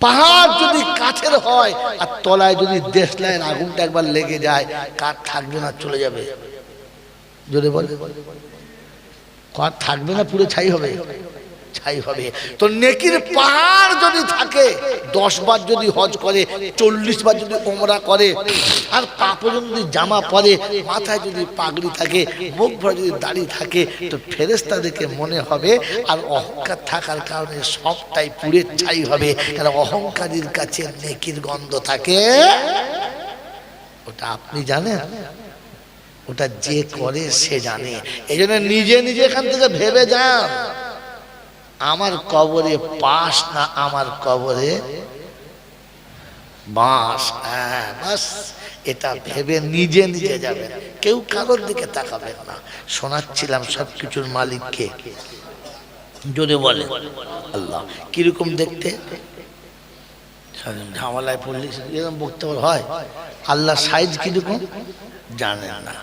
S1: পাহাড় যদি কাঠের হয় আর তলায় যদি দেশলাইয়ের আগুনটা একবার লেগে যায়, কাঠ থাকবে না, চলে যাবে। জোরে বলে কাঠ থাকবে না, পুরো ছাই হবে, ছাই হবে। তো নেকির পাহাড় যদি থাকে, 10 বার যদি হজ করে, 40 বার যদি ওমরা করে, আর পা পর্যন্ত যদি জামা পরে, মাথায় যদি পাগড়ি থাকে, মুখ ভরে যদি দাড়ি থাকে, তো ফেরেশতা দেখে মনে হবে আর অহংকার থাকার কারণে সবটাই পুড়ে ছাই হবে। কারণ অহংকারীর কাছে নেকির গন্ধ থাকে, ওটা আপনি জানেন, ওটা যে করে সে জানে। এই জন্য নিজে নিজে এখান থেকে ভেবে যান, আমার কবরে পাশ না আমার কবরে বাঁশ। হ্যাঁ বাস, এটা ভেবে নিজে নিজে যাবেন, কেউ কারোর দিকে তাকাবেন না। শোনাচ্ছিলাম সবকিছুর মালিককে, জোরে বলে আল্লাহ। কিরকম দেখতে, ঝামেলায় পড়লে এরকম বক্তব্য হয়। আল্লাহ সাইজ কিরকম জানেন না,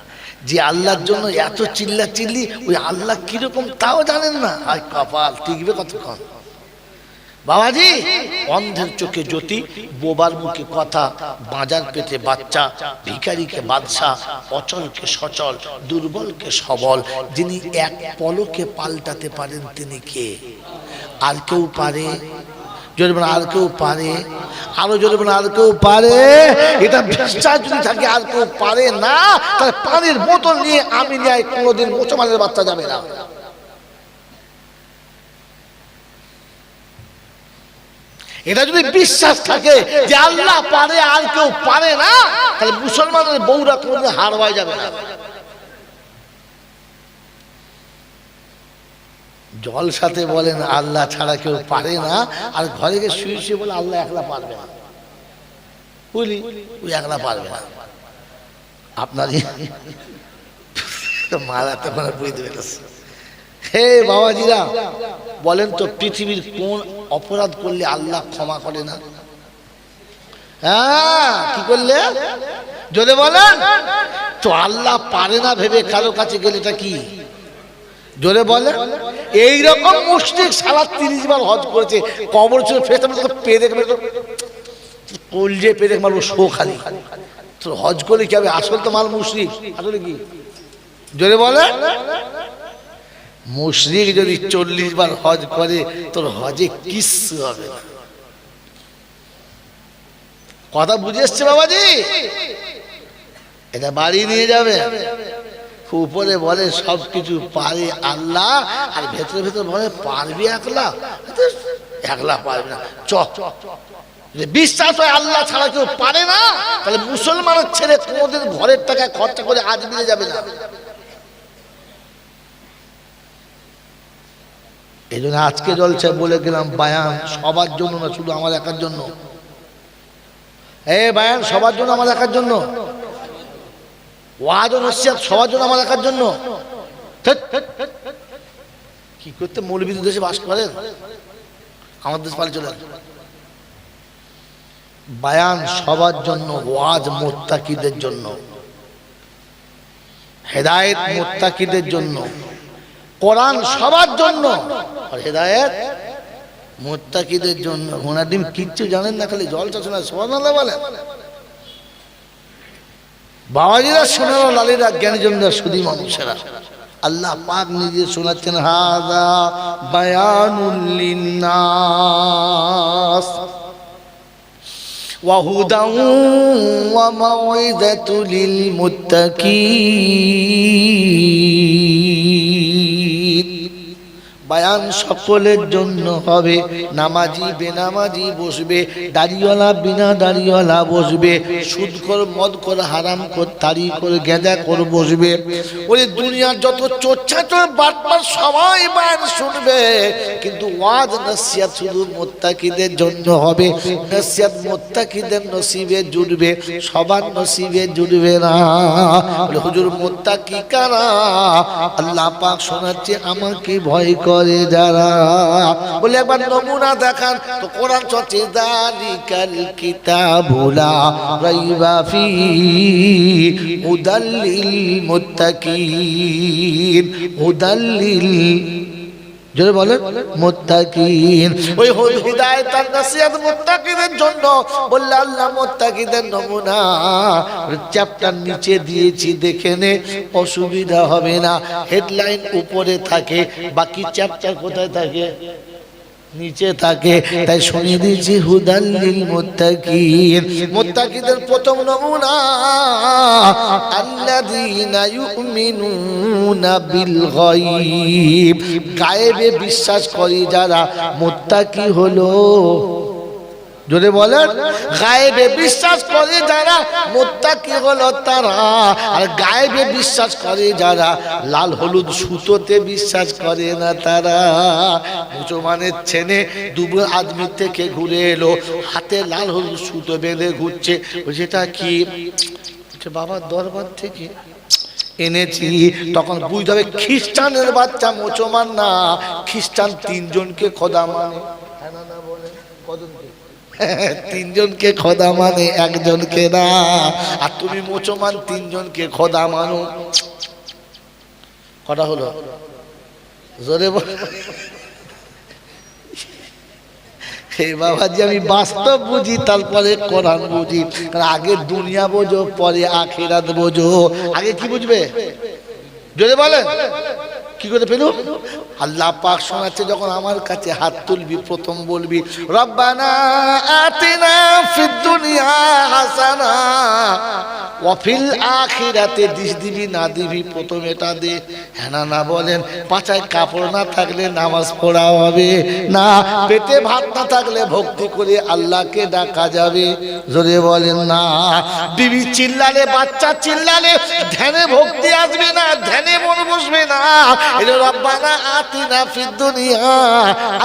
S1: যে আল্লাহর জন্য এত চিল্লা চিল্লি, ওই আল্লাহ কিরকম তাও জানেন না। আর কপাল টিকবে কতক্ষণ বাবাজি। অন্ধের চোখে জ্যোতি, বোবার মুখে কথা, বাজার পেটে বাচ্চা, ভিখারিকে বাদশা, অচলকে সচল, দুর্বলকে সবল, যিনি এক পলকে পাল্টাতে পারেন তিনি কে? আর কেউ পারে? জোরে বলেন আর কেউ পারে? আরো জোরে বলেন আর কেউ পারে? এটা বিশ্বাস যদি থাকে আর কেউ পারে না, তাহলে পানির বোতল নিয়ে আমি নিয়ে কোনোদিন মুসলমানের বাচ্চা যাবে না। এটা যদি বিশ্বাস থাকে যে আল্লাহ পারে আর কেউ পারে না, তাহলে মুসলমানের বউরা কোনোদিন হার হয়ে যাবে না। জল সাথে বলেন আল্লাহ ছাড়া কেউ পারে না, আর ঘরে গিয়ে শুয়ে শুয়ে বলে আল্লাহ একলা পারবে না, বুঝলি ওই একলা পারবে না। আপনার মারা তখন বুঝতে পেরেছে। হে বাবাজিরা বলেন তো, পৃথিবীর কোন অপরাধ করলে আল্লাহ ক্ষমা করে না? হ্যাঁ কি করলে যদি বলেন তো আল্লাহ পারে না ভেবে কারো কাছে গেলে এটা কি? জোরে বলে। এইরকম মুশরিক সারা 30 বার হজ করেছে, কবর ছিল ফেরেশতা পেরে কলজে পেরে মারো শো খালি। তো হজ করলে কি হবে? আসল তো মাল মুশরিক, আসলে কি? জোরে বলে। মুশরিক যদি 40 বার হজ করে, তোর হজে কিচ্ছু হবে না। কথা বুঝে এসছে বাবাজি? এটা বাড়ি নিয়ে যাবে। উপরে বলে সবকিছু পারে আল্লাহ, আর ভেতরে ভেতরে বলে পারবি একলা? একলা পারবি না। চ বিশ্বাস হয় আল্লাহ ছাড়া কেউ পারে না, তাহলে মুসলমানের ছেলে কোনোদিন ঘরের টাকা খরচা করে আজ মিলে যাবে না। এই জন্য আজকে জলছে বলে গেলাম, বায়ান সবার জন্য না, শুধু আমার একার জন্য। এই বায়ান সবার জন্য, আমার একার জন্য। ওয়াজ ও নসিহত সবার জন্য, আমার একার জন্য। কি করতে মৌলবীর দেশে বাস করেন, আমার দেশ পালে চলেন। বায়ান সবার জন্য, ওয়াজ মুত্তাকিদের জন্য, হেদায়েত মুত্তাকিদের জন্য, কোরআন সবার জন্য, আর হেদায়েত মুত্তাকিদের জন্য। ঘোড়ার ডিম কিচ্ছু জানেন না, খালি জল চাষ না, সুবহানাল্লাহ বলেন। বাবাজিরা শোনানো লালীরা জ্ঞানীজনরা সুধী মানুষেরা আল্লাহ পাক নিজে শোনাচ্ছেন হাযা বায়ানুল লিন্নাস ওয়া হুদান ওয়া মাউইযাতুল লিল মুত্তাকিন। বায়ান সকলের জন্য হবে, নামাজি বেনামাজি বসবে, দাড়িওয়ালা বিনা দাড়িওয়ালা বসবে, সুদখোর মদখোর হারামখোর তারিখখোর গেঁজাখোর বসবে। ওই দুনিয়ার যত চোরচাচর বাটপার সবাই বায়ান শুনবে, কিন্তু ওয়াজ নসিহত শুধু মুত্তাকিদের জন্য হবে। নসিহত মুত্তাকিদের নসিবে জুড়বে, সবার নসিবে জুড়বে না। হুজুর মুত্তাকি কারা? আল্লাহ পাক শোনাচ্ছে আমাকে ভয় করে যারা। বলে একবার নমুনা দেখান তো কোরআন চর্চে যালিকাল কিতাবু লা রাইবা ফি হুদাল লিল মুত্তাকিন। হুদাল লিল জোরে বলেন মুত্তাকিন। ওই হিদায়াত আর নসিহত মুত্তাকিদের জন্য। বললে আল্লাহ মুত্তাকিদের নমুনা চ্যাপ্টার নিচে দিয়েছি, দেখে নে, অসুবিধা হবে না। হেডলাইন উপরে থাকে, বাকি চ্যাপ্টার কোথায় থাকে? নিচে থাকে। তাই শুনিয়ে দিয়েছি হুদাল লিল মুত্তাকিন। মুত্তাকিদের প্রথম নমুনা আল্লাযীনা ইউমিনুনা বিল গায়ব। গায়েবে বিশ্বাস করে যারা, মুত্তাকি হলো। জোরে বলেন, গায়েবে বিশ্বাস করে যারা, মুত্তাকি হলো তারা। আর গায়েবে বিশ্বাস করে যারা, লাল হলুদ সুতোতে বিশ্বাস করে না তারা। মুসলমানের ছেলে দুবো আদমি থেকে ঘুরে এলো, হাতে লাল হলুদ সুতো বেঁধে ঘুরছে। সেটা কি? বাবার দরবার থেকে এনেছি। তখন বুঝতে হবে খ্রিস্টানের বাচ্চা, মুসলমান না। খ্রিস্টান তিনজনকে খোদা মানে, কজনকে? তিনজনকে খোদা মানে, একজনকে না। আর তুমি মুসলমান তিনজনকে খোদা মানো। কটা হলো? জোরে বল। হে বাবাজি, আমি বাস্তব বুঝি, তারপরে কোরআন বুঝি। আগে দুনিয়া বোঝো, পরে আখিরাত বোঝো। আগে কি বুঝবে? জোরে বলে কি করে পেল? আল্লাহ পাক শোনাচ্ছে, যখন আমার কাছে হাত তুলবি প্রথম বলবি রব্বানা আতিনা ফিদ দুনিয়া হাসানা ওয়া ফিল আখিরাতে। দিস দিবি না দিবি প্রথম এটা দে। হ্যাঁ না বলেন? পাছায় কাপড় না থাকলে নামাজ পড়া হবে না, পেটে ভাত না থাকলে ভক্তি করে আল্লাহকে ডাকা যাবে। জোরে বলেন না। বিবি চিল্লালে, বাচ্চা চিল্লালে ধ্যানে ভক্তি আসবে না, ধ্যানে মন বসবে না। রব্বানা আতিনা ফিদ দুনিয়া।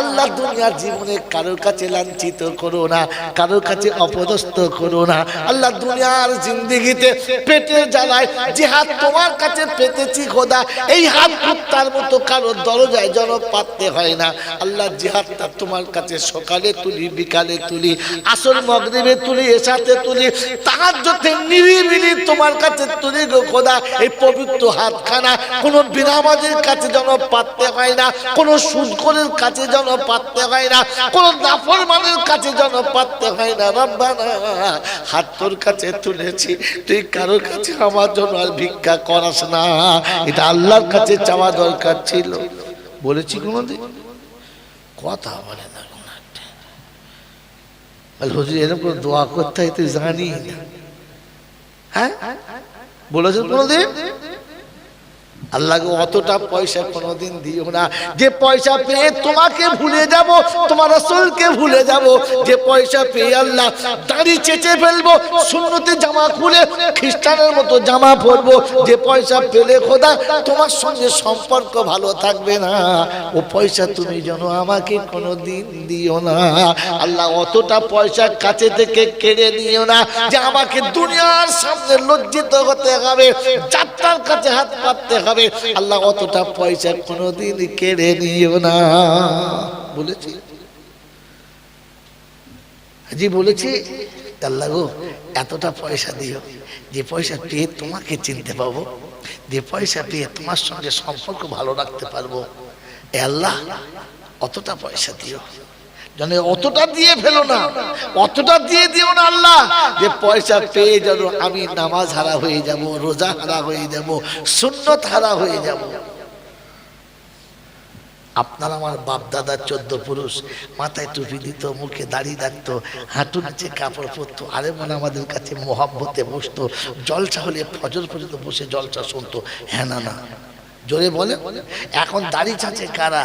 S1: আল্লাহ দুনিয়ার জীবনে কারোর কাছে লাঞ্ছিত করো না, কারোর কাছে অপদস্থ করো না। আল্লাহ দুনিয়ার জিন্দেগিতে পেটের জ্বালায় যে হাত তোমার কাছে পেতেছি খোদা, এই হাত কুত্তার মতো কারোর দরজায় যেন পাততে হয় না। আল্লাহ যে হাতটা তোমার কাছে সকালে তুলি, বিকালে তুলি, আসর মাগরিবে তুলি, এশাতে তুলি, তাহাজ্জুদে নিরিবিলি তোমার কাছে তুলি গো খোদা, এই পবিত্র হাতখানা কোনো বিনামাজের কাছে যেন পাততে হয় না, কোনো সুদখোরের কাছে যেন পাততে হয় না, কোনো নাফরমানের কাছে যেন পাততে হয় না। রব্বানা, হাত তোর কাছে তুলেছি, তুই কারোর কাছে আমার জন্য আর ভিক্ষা করাস না। এটা আল্লাহর কাছে চাওয়া দরকার ছিল। বলেছি কোনোদিন? কথা বলে না। হুজুর এরকম দোয়া করতে হয় তুই জানি না? হ্যাঁ বলেছেন কোনোদিন? আল্লাহকে অতটা পয়সা কোনোদিন দিও না যে পয়সা পেয়ে তোমাকে ভুলে যাব, তোমার রাসূলকে ভুলে যাব। যে পয়সা পেয়ে আল্লাহ দাড়ি চেঁচে ফেলবো, সুন্নতে জামা খুলে খ্রিস্টানের মতো জামা পরবো। যে পয়সা পেলে খোদা তোমার সঙ্গে সম্পর্ক ভালো থাকবে না, ও পয়সা তুমি যেন আমাকে কোনোদিন দিও না। আল্লাহ অতটা পয়সা কাছে থেকে কেড়ে নিও না যে আমাকে দুনিয়ার সামনে লজ্জিত হতে হবে, যাত্রার কাছে হাত পাততে হবে। আল্লাহ অতটা পয়সা কোনোদিন কেড়ে নিও না। বলেছি জি, বলেছি আল্লাহ গো এতটা পয়সা দিও যে পয়সা পেয়ে তোমাকে চিনতে পাবো, যে পয়সা পেয়ে তোমার সঙ্গে সম্পর্ক ভালো রাখতে পারবো। এ আল্লাহ অতটা পয়সা দিও। জানে অতটা দিয়ে ফেলো না, অতটা দিয়ে দিও না আল্লাহ যে পয়সা পেয়ে যেন আমি নামাজ হারা হয়ে যাব, রোজা হারা হয়ে যাব, সুন্নত হারা হয়ে যাব। আপনার আমার বাপ দাদা 14 পুরুষ, মাথায় টুপি দিত, মুখে দাড়ি রাখতো, হাঁটু নিচে কাপড় পরতো, আরে মনে আমাদের কাছে মোহাব্বতে বসতো, জলসা হলে ফজর পর্যন্ত বসে জলসা শুনতো। হ্যাঁ না না জোরে বলে। এখন দাড়ি চাচে কারা?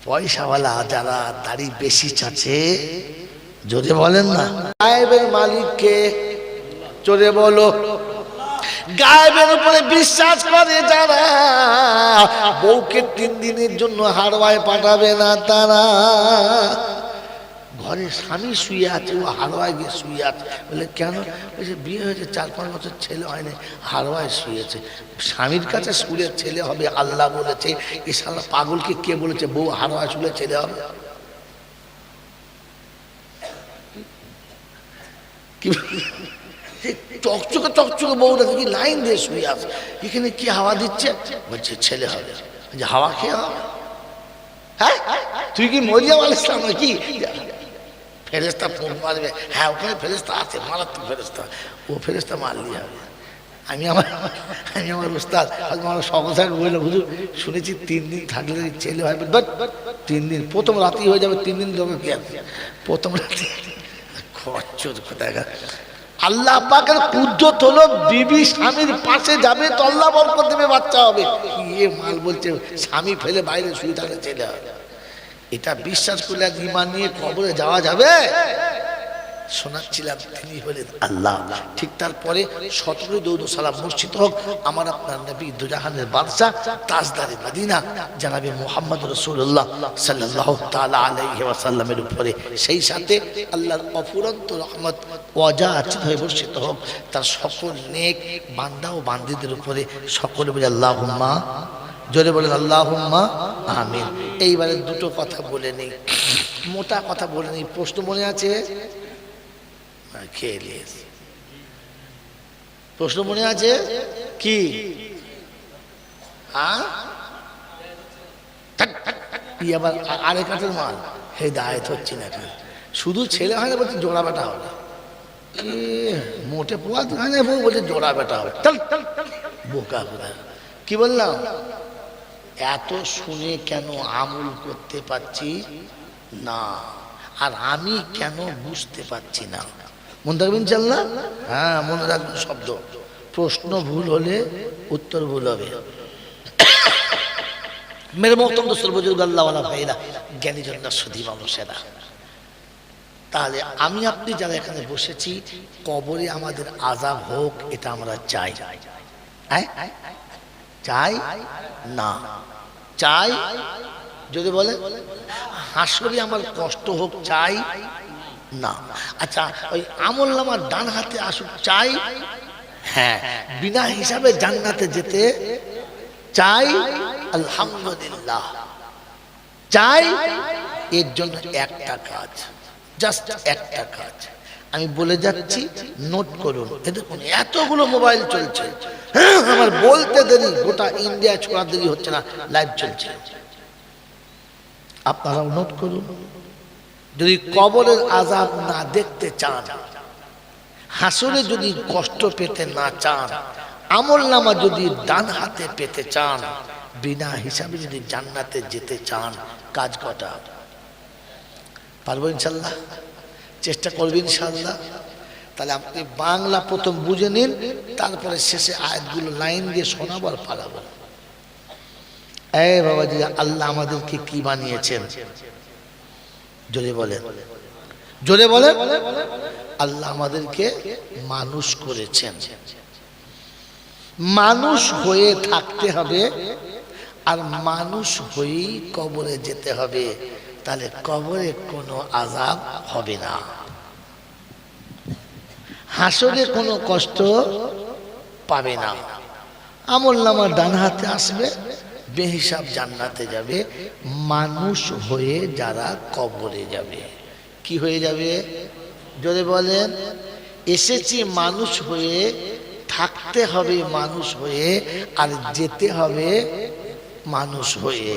S1: পয়সাওয়ালা যারা দাড়ি বেশি চাচে। জোরে বলেন না। গায়েবের মালিককে জোরে বলো। গায়েবের উপরে বিশ্বাস করে যারা, বউকে 3 দিনের জন্য হারওয়ায় পাঠাবে না তারা। ঘরে স্বামী শুয়ে আছে, ও হারওয়ায় গিয়ে শুয়ে আছে। বলে কেন? বলছে বিয়ে হয়েছে 4-5 বছর, ছেলে হয়নি, হারওয়ায় শুয়েছে। স্বামীর কাছে শুলে ছেলে হবে আল্লাহ বলেছে, এ শালা পাগলকে কে বলেছে বউ হারওয়ায় শুলে ছেলে হবে? কি চকচকে চকচকে বউটা দেখি লাইন দিয়ে শুয়ে আছে, এখানে কি হাওয়া দিচ্ছে? বলছে ছেলে হবে। যে হাওয়া খেয়ে হবে? হ্যাঁ তুই কি মরিয়াম আলাইহিস সালাম নাকি? ফেরেস্তা ফোন মারবে, হ্যাঁ ওখানে ফেরেস্তা আছে, মারাত্মক ফেরেস্তা, ও ফেরেস্তা মারলি হবে। আমি আমার উস্তাদ আমার সকল বললো, হুজুর শুনেছি 3 দিন থাকলে ছেলে হয়। 3 দিন, প্রথম রাতেই হয়ে যাবে, 3 দিন লোকে কি আছে? প্রথম রাতে খরচ কোথায়? আল্লাহ পাকের কুদরত হলো বিবি স্বামীর পাশে যাবে তো আল্লাহ বরকত দেবে, বাচ্চা হবে। এ মাল বলছে স্বামী ফেলে বাইরে শুয়ে থাকলে ছেলে হবে। এটা বিশ্বাস করলে ঈমান নিয়ে কবরে যাওয়া যাবে? শোনাচ্ছিলাম তিনি হলেন আল্লাহ। ঠিক তারপরে 17 দরুদ সালাম মসজিদ হোক আমার আপনার নবী দুজাহানের বাদশা তাজদারে মদিনা জনাবে মুহাম্মদ রাসূলুল্লাহ সাল্লাল্লাহু তাআলা আলাইহি ওয়াসাল্লামের উপরে, সেই সাথে আল্লাহর অফুরন্ত রহমত ওয়াজাত হয়ে বর্ষিত হোক তার সকল নেক বান্দা ও বান্দীদের উপরে। সকলে বলে আল্লাহুম্মা, জোরে বলেন আল্লাহুম্মা আমিন। এইবারে দুটো কথা বলে নেই, মোটা কথা বলে নেই। প্রশ্ন মনে আছে? প্রশ্ন মনে আছে কি? আবার আরেক কাঠের মাল হেদায়েত হচ্ছে না। শুধু ছেলে হয় না, বলছে জোড়া বেটা হবে। মোটে পোয়া হয় না, বউ বলছে জোড়া বেটা হবে। বোকা কোথায়? কি বললাম? এত শুনে কেন আমল করতে পারছি না? আর আমি কেন বুঝতে পারছি না? মনে রাখবেন ইনশাআল্লাহ। হ্যাঁ মনে রাখবেন শব্দ। প্রশ্ন ভুল হলে উত্তর ভুল হবে। মেরে মোহতরম দোস্তর বুজুর্গ আল্লাহওয়ালা ভাইরা, জ্ঞানী জন্য সুধী মানুষেরা, তাহলে আমি আপনি যারা এখানে বসেছি, কবরে আমাদের আযাব হোক এটা আমরা চাই? চাই না? চাই? যদি বলে হাসরে আমার কষ্ট হোক চাই না? আচ্ছা ওই আমলনামার ডান হাতে আসুক চাই? হ্যাঁ। বিনা হিসাবে জান্নাতে যেতে চাই? আলহামদুলিল্লাহ চাই। এর জন্য একটা কাজ, জাস্ট একটা কাজ আমি বলে যাচ্ছি, নোট করুন। দেখুন এতগুলো মোবাইল চলছে, আমার বলতে দেরি, গোটা ইন্ডিয়া ছোড়া দেরি হচ্ছে না, লাইভ চলছে। আপনারাও নোট করুন। যদি কবরের আযাব না দেখতে চান, হাসরে যদি কষ্ট পেতে না চান, আমলনামা যদি ডান হাতে পেতে চান, বিনা হিসাবে যদি জান্নাতে যেতে চান, কাজ কটা? পারবো ইনশাল্লাহ? চেষ্টা করবেন ইনশাল্লাহ। তাহলে আপনি বাংলা প্রথম বুঝে নিন, তারপরে শেষে আয়াতগুলো লাইন দিয়ে শোনাবার পালাবো। এই বাবাজি, আল্লাহ আমাদেরকে কি বানিয়েছেন? জোরে বলেন, জোরে বলেন। আল্লাহ আমাদেরকে মানুষ করেছেন। মানুষ হয়ে থাকতে হবে আর মানুষ হয়েই কবরে যেতে হবে। তাহলে কবরে কোনো আযাব হবে না, হাসরে কোনো কষ্ট পাবে না। আমলনামা ডান হাতে আসবে, বেহিসাব জান্নাতে যাবে। মানুষ হয়ে যারা কবরে যাবে, কি হয়ে যাবে? যদি বলেন এসেছি মানুষ হয়ে, থাকতে হবে মানুষ হয়ে, আর যেতে হবে মানুষ হয়ে।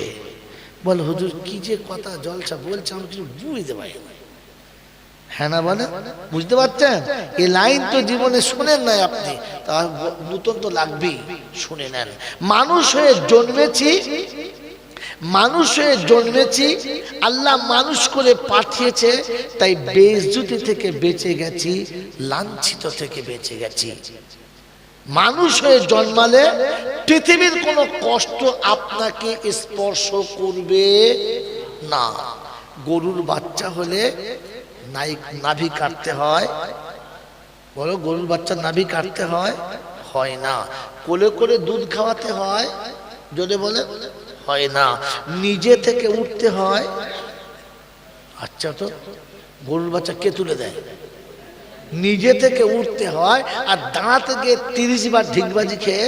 S1: বল হুজুর কি যে কথা জলসা বলছে আমি কিছু বুঝতে পারি না। হ্যাঁ না বলে, বুঝতে পারছেন? এই লাইন তো জীবনে শুনেন নাই আপনি, তা নতুন তো লাগবেই, শুনে নেন। মানুষ হয়ে জন্মেছি, মানুষ হয়ে জন্মেছি, আল্লাহ মানুষ করে পাঠিয়েছে, তাই বেইজ্জতি থেকে বেঁচে গেছি, লাঞ্ছিত থেকে বেঁচে গেছি। মানুষ হয়ে জন্মালে পৃথিবীর কোনো কষ্ট আপনাকে স্পর্শ করবে না। গরুর বাচ্চা হলে নাভি কাটতে হয়, বলো গরুর বাচ্চা নাভি কাটতে হয়? হয় না। কোলে করে দুধ খাওয়াতে হয়? যদি বলে হয় না। নিজে থেকে উঠতে হয়? আচ্ছা, তো গরুর বাচ্চা কে তুলে দেয়? নিজে থেকে উঠতে হয়, আর দাঁত গিয়ে 30 বার ঢিকবাজি খেয়ে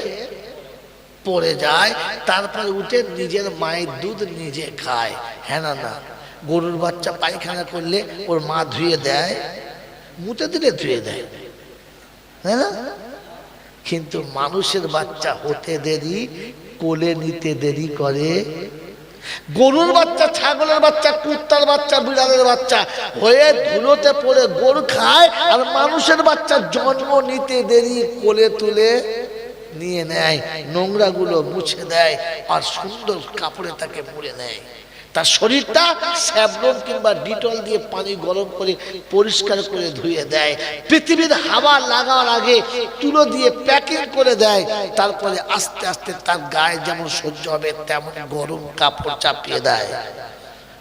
S1: পড়ে যায়, তারপরে উঠে নিজের মায়ের দুধ নিজে খায়। হ্যাঁ না না? গরুর বাচ্চা পায়খানা করলে ওর মা ধুয়ে দেয়, মুতে দিলে ধুয়ে দেয়, হ্যাঁ না? কিন্তু মানুষের বাচ্চা হতে দেরি, কোলে নিতে দেরি করে। গরুর বাচ্চা, ছাগলের বাচ্চা, কুত্তার বাচ্চা, বিড়ালের বাচ্চা হয়ে ধুলোতে পড়ে গরু খায়, আর মানুষের বাচ্চা জন্ম নিতে দেরি, কোলে তুলে নিয়ে নেয়, নোংরা গুলো মুছে দেয়, আর সুন্দর কাপড়ে তাকে মুড়ে নেয়। তার শরীরটা স্যাভলন কিংবা ডিটল দিয়ে পানি গরম করে পরিষ্কার করে ধুয়ে দেয়, পৃথিবীর হাওয়া লাগার আগে তুলো দিয়ে প্যাকিং করে দেয়, তারপরে আস্তে আস্তে তার গায়ে যেমন সহ্য হবে তেমন গরম কাপড় চাপিয়ে দেয়।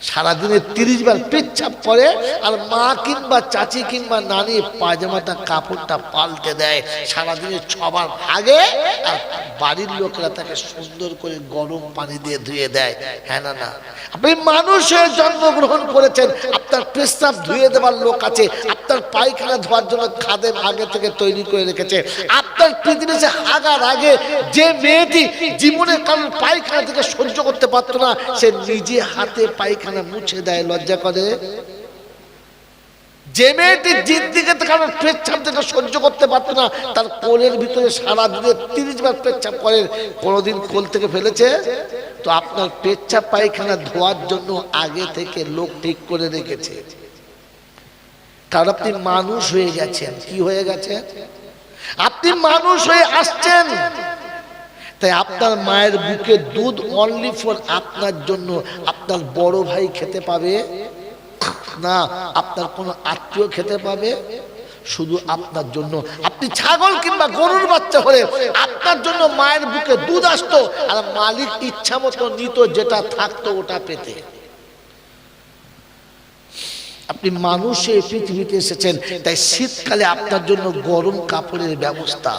S1: সারাদিনে 30 বার পেচ্ছাপ করে, আর মা কিংবা চাচি কিংবা নানি পায়জামাটা কাপড়টা পাল্টে দেয়। সারাদিনে 6 বার ভাগে, আর বাড়ির লোকেরা তাকে সুন্দর করে গরম পানি দিয়ে ধুয়ে দেয়। হ্যাঁ না না? আপনি মানুষ হয়ে জন্মগ্রহণ করেছেন, আপনার পেশাব ধুয়ে দেওয়ার লোক আছে, আপনার পায়খানা ধোয়ার জন্য খাদেম আগে থেকে তৈরি করে রেখেছে। আপনার পৃথিবীতে হাগার আগে যে মেয়েটি জীবনে কারণ পায়খানা থেকে সহ্য করতে পারতো না, সে নিজে হাতে পায়খানা মুছে দেয়, লজ্জা করে? যে মেয়েটি জিদ্দিকে কারণ পেচ্ছাপ থেকে সহ্য করতে পারতো না, তার কোলের ভিতরে সারা দিনে 30 বার পেচ্ছাপ করে, কোনোদিন কোল থেকে ফেলেছে? তো আপনার পেচ্ছাপ পায়খানা ধোয়ার জন্য আগে থেকে লোক ঠিক করে রেখেছে, কারণ আপনি মানুষ হয়ে গেছেন। কি হয়ে গেছেন? আপনি মানুষ হয়ে আসছেন, তাই আপনার মায়ের বুকে দুধ অনলি ফর আপনার জন্য। আপনার বড় ভাই খেতে পাবে না, আপনার কোনো আত্মীয় খেতে পাবে, শুধু আপনার জন্য। আপনি ছাগল কিংবা গরুর বাচ্চা হলে আপনার জন্য মায়ের বুকে দুধ আসতো, আর মালিক ইচ্ছা মতো নিত, যেটা থাকতো ওটা পেতে। আপনি মানুষে পৃথিবীতে এসেছেন, তাই শীতকালে আপনার জন্য গরম কাপড়ের ব্যবস্থা,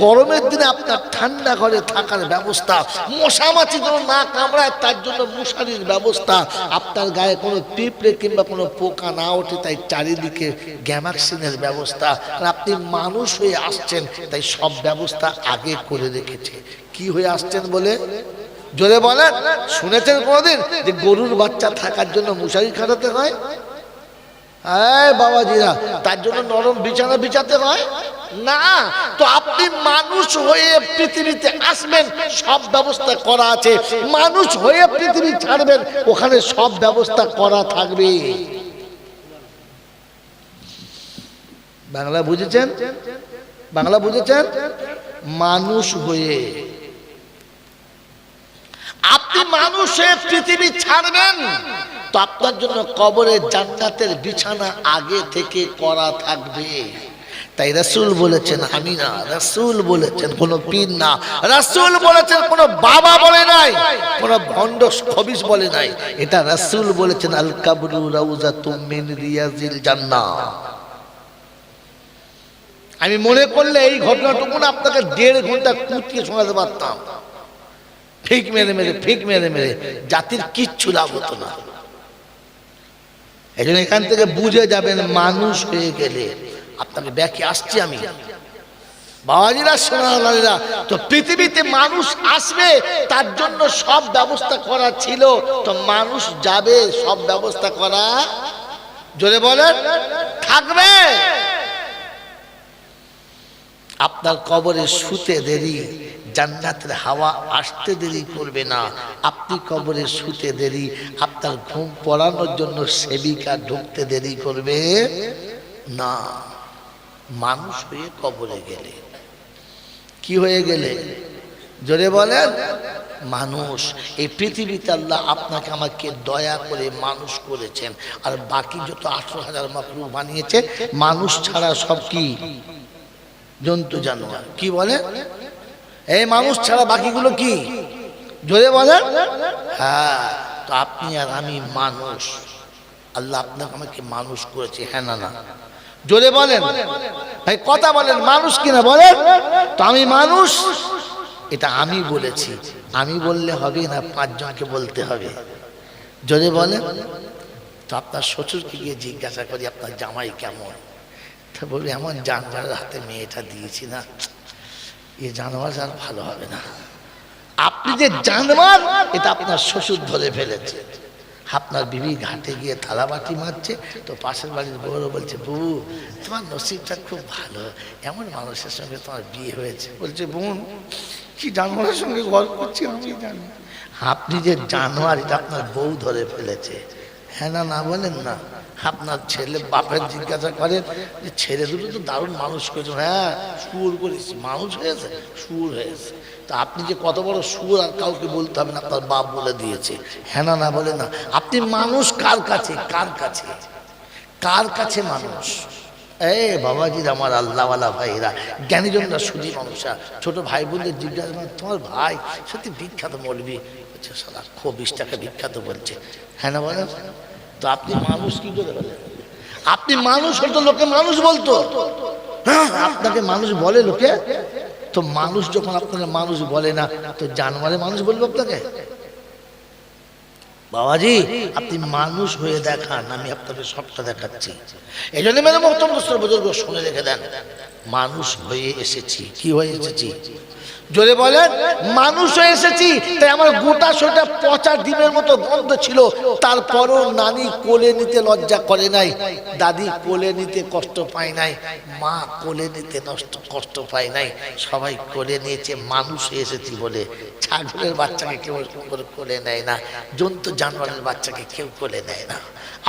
S1: গরমের দিনে আপনার ঠান্ডা ঘরে থাকার ব্যবস্থা, মশা মাছি যেন না কামড়ায় তার জন্য মশারির ব্যবস্থা, আপনার গায়ে কোনো পিঁপড়ে কিংবা কোনো পোকা না ওঠে তাই চারিদিকে গ্যামাক্সিনের ব্যবস্থা। আর আপনি মানুষ হয়ে আসছেন, তাই সব ব্যবস্থা আগে করে রেখেছে। কি হয়ে আসছেন বলে? জোরে বলেন, শুনেছেন কোনোদিন যে গরুর বাচ্চা থাকার জন্য মশারি খাটাতে হয়? বাবাজিরা, তার জন্য নরম বিছানা বিছাতে হয় না। তো আপনি মানুষ হয়ে পৃথিবীতে আসবেন, সব ব্যবস্থা করা আছে। মানুষ হয়ে পৃথিবী ছাড়বেন, ওখানে সব ব্যবস্থা করা থাকবে। বাংলা বুঝেছেন? বাংলা বুঝেছেন? মানুষ হয়ে আপনি মানুষ হয়ে পৃথিবী ছাড়বেন, তো আপনার জন্য কবরে জান্নাতের বিছানা আগে থেকে করা থাকবে। তাই রাসূল বলেছেন, আমি না, রাসূল বলেছেন, কোনো পীর না, রাসূল বলেছেন, কোনো বাবা বলে নাই, কোনো ভণ্ড খবিস বলে নাই, এটা রাসূল বলেছেন। আল কাবরু রাউজাতুম মিন রিয়াজিল জান্নাহ। আমি মনে করলে এই ঘটনাটুকু না আপনাকে 1.5 ঘন্টা কুটিয়ে শোনাতে পারতাম, ফিক মেরে মেরে, ফিক মেরে মেরে, জাতির কিচ্ছু লাভ হতো না। এই জন্য এখান থেকে বুঝে যাবেন, মানুষ হয়ে গেলে আপনাকে ব্যাখ্যা আসছি আমি। বাবাজিরা, সোনালালিরা, তো পৃথিবীতে মানুষ আসবে, তার জন্য সব ব্যবস্থা করা ছিল, তো মানুষ যাবে, সব ব্যবস্থা করা, জোরে বলেন, থাকবে। আপনার কবরে শুতে দেরি, জান্নাতের হাওয়া আসতে দেরি করবে না, আপনি কবরে শুতে দেরি, আপনার ঘুম পড়ানোর জন্য সেবিকা ঢুকতে দেরি করবে না। মানুষ হয়ে কবরে গেলে কি হয়ে গেলে? জোরে বলেন, মানুষ। এই পৃথিবীতে আল্লাহ আপনাকে আমাকে দয়া করে মানুষ করেছেন, আর বাকি যত 18,000 মাখলুক বানিয়েছে মানুষ ছাড়া সব কি? জন্তু জানোয়ার। কি বলে? এই মানুষ ছাড়া বাকিগুলো কি? জোরে বলেন। হ্যাঁ, তো আপনি আর আমি মানুষ, আল্লাহ আপনাকে আমাকে মানুষ করেছে, হ্যাঁ না না? জোরে বলেন ভাই, কথা বলেন, মানুষ কিনা বলেন? তো আমি মানুষ, এটা আমি বলেছি। আমি বললে হবে না, 5 জনকে বলতে হবে। জোরে বলেন। তো আপনার শ্বশুরকে গিয়ে জিজ্ঞাসা করি আপনার জামাই কেমন, তা বলবে এমন জানোয়ারের হাতে মেয়েটা দিয়েছি না, এ জানোয়ার আর ভালো হবে না। আপনি যে জানোয়ার এটা আপনার শ্বশুর ধরে ফেলেছে। আপনার বিবি ঘাটে গিয়ে থালাবাটি মারছে, তো পাশের বাড়ির বউরা বলছে, বউ তোমার নসিবটা খুব ভালো, এমন মানুষের সঙ্গে তোমার বিয়ে হয়েছে। বলছে, বোন কি জানোয়ারের সঙ্গে গল্প করছি আমি জানি। আপনি যে জানোয়ার এটা আপনার বউ ধরে ফেলেছে, হ্যাঁ না না বলেন না? আপনার ছেলে বাপের জিজ্ঞাসা করেন যে ছেলে দুটো তো দারুণ মানুষ করেছে, হ্যাঁ সুর করেছি, মানুষ হয়েছে, সুর হয়েছে। তা আপনি যে কত বড় সুর আর কাউকে বলতে হবে না, আপনার বাপ বলে দিয়েছে, হ্যাঁ না না বলে না? আপনি মানুষ কার কাছে? কার কাছে? কার কাছে মানুষ? এই বাবাজির, আমার আল্লাহওয়ালা ভাইরা, জ্ঞানীজনরা, সুধী মানুষরা, ছোট ভাই বোনদের জিজ্ঞাসা করেন, তোমার ভাই সত্যি বিখ্যাত মৌলবি, বলছে সালা খুব 20 টাকা বিখ্যাত বলছে, হ্যাঁ না বলেন? তো আপনি মানুষ কি করে বলেন? আপনি মানুষ হতো লোকে মানুষ বলতো, হ্যাঁ আপনাকে মানুষ বলে লোকে। তো মানুষ যখন আপনাকে মানুষ বলে না, তো জানোয়ারে মানুষ বলবে আপনাকে? বাবাজি আপনি মানুষ হয়ে দেখান, আমি আপনাকে সবটা দেখাচ্ছি। এই জন্য মেরে মোহতরম বুজুর্গ শুনে রেখে দেন, মানুষ হয়ে এসেছি। কি হয়ে এসেছি? জোরে বলেন, মানুষ হয়ে এসেছি। তাই আমার গোটা শরীরটা পচা ডিমের মতো গন্ধ ছিল, তারপরও নানি কোলে নিতে লজ্জা করে নাই, দাদি কোলে নিতে কষ্ট পায় নাই, মা কোলে নিতে কষ্ট পায় নাই, সবাই কোলে নিয়েছে মানুষ হয়ে এসেছি বলে। ছাগলের বাচ্চাকে কেউ কোলে নেয় না, জন্তু জানোয়ারের বাচ্চাকে কেউ কোলে নেয় না।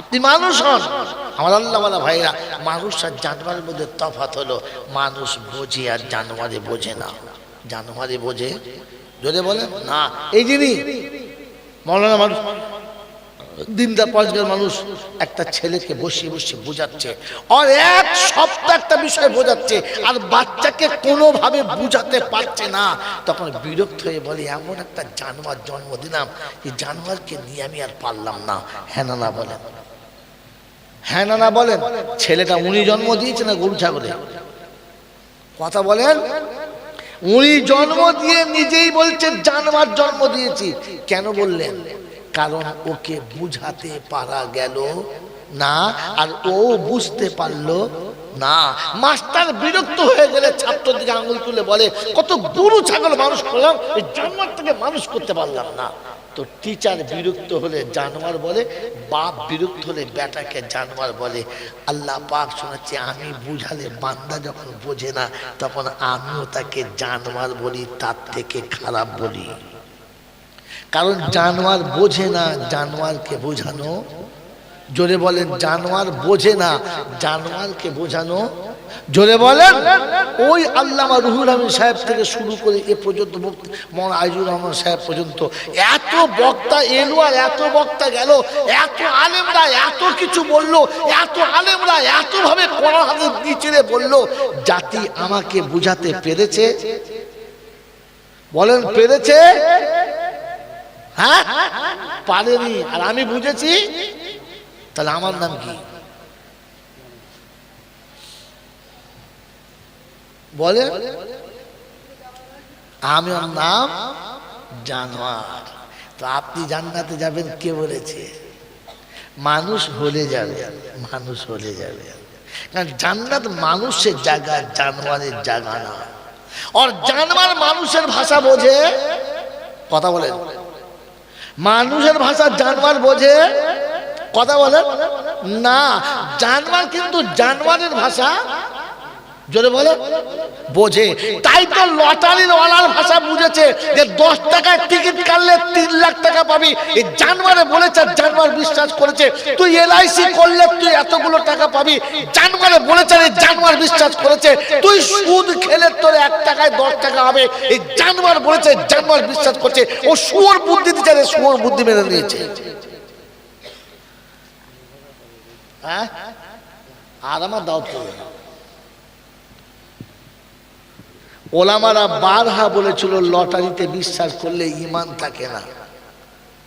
S1: আপনি মানুষ হন। আমার আল্লাহওয়ালা ভাইরা, মানুষ আর জানোয়ারের মধ্যে তফাৎ হলো, মানুষ বোঝে আর জানোয়ারে বোঝে না। জানোয়ারে বোঝে? যদি বলেন না, এই জিনিস মৌলানা মানুষ, দিনদার পরেজগার মানুষ একটা ছেলেকে বসিয়ে বসিয়ে বোঝাচ্ছে, আর 1 সপ্তাহ একটা বিষয় বোঝাচ্ছে, আর বাচ্চাকে কোনোভাবে বুঝাতে পারছে না। তখন বিরক্ত হয়ে বলে, এমন একটা জানোয়ার জন্ম দিলাম, এই জানোয়ারকে নিয়ে আমি আর পারলাম না। হ্যাঁ না না বলেন? হ্যাঁ না না বলেন? ছেলেটা উনি জন্ম দিয়েছে না গরু ছাগলে? কথা বলেন। উনি জন্ম দিয়ে নিজেই বলছেন জানোয়ার জন্ম দিয়েছি। কেন বললেন? কারণ ওকে বুঝাতে পারা গেল না, আর ও বুঝতে পারলো না। মাস্টার বিরক্ত হয়ে গেলে ছাত্রের দিকে আঙুল তুলে বলে, কত গরু ছাগল মানুষ করলাম, এই জানোয়ারটাকে মানুষ করতে পারলাম না। তো টিচার বিরক্ত হলে জানোয়ার বলে, বাপ বিরক্ত হলে বেটাকে জানোয়ার বলে। আল্লাহ পাক শোনাচ্ছে, আমি বুঝালে বান্দা যখন বোঝে না, তখন আমিও তাকে জানোয়ার বলি, তার থেকে খারাপ বলি। কারণ জানোয়ার বোঝে না, জানোয়ারকে বোঝানো, জোরে বলেন, জানোয়ার বোঝে না, জানোয়ারকে বোঝানো, জোরে বলেন। ওই আল্লামা রুহুল আমিন সাহেব থেকে শুরু করে এ পর্যন্ত মৌলানা আইজুর রহমান সাহেব পর্যন্ত এত বক্তা এলো আর এত বক্তা গেল, এত আলেমরা এত কিছু বললো, এত আলেমরা এত ভাবে কোরআন হাদিস নিচে বললো, জাতি আমাকে বুঝাতে পেরেছে? বলেন পেরেছে? হ্যাঁ পারেনি। আর আমি বুঝেছি, তাহলে আমার নাম কি? বলে, আমার নাম জানোয়ার। তো আপনি জান্নাতে যাবেন কে বলেছে? মানুষ হলে যাবে, মানুষ হলে যাবে। কারণ জান্নাত মানুষের জায়গা, জানোয়ারের জায়গা না। আর জানোয়ার মানুষের ভাষা বোঝে, কথা বলেন, মানুষের ভাষা জানোয়ার বোঝে, কথা বলেন না। জানোয়ার কিন্তু জানোয়ারের ভাষা জোরে বলে বোঝে। তাই তো লটারির ওয়ালার ভাষা বুঝেছে যে 10 টাকার টিকিট কাটলে 3 লাখ টাকা পাবি। এই জানোয়ারে বলেছে, জানোয়ার বিশ্বাস করেছে। তুই এলআইসি করলে তুই এতগুলো টাকা পাবি, জানোয়ারে বলেছে, এই জানোয়ার বিশ্বাস করেছে। তুই সুদ খেলে তোর 1 টাকায় 10 টাকা হবে, এই জানোয়ার বলেছে, জানোয়ার বিশ্বাস করছে। ও শুয়োর বুদ্ধি দিচ্ছে, রে শুয়োর বুদ্ধি মেনে নিয়েছে। হ্যাঁ, আর আমার দাওয়াত করবে না। ওলামারা বারহা বলেছিল লটারিতে বিশ্বাস করলে ঈমান থাকে না।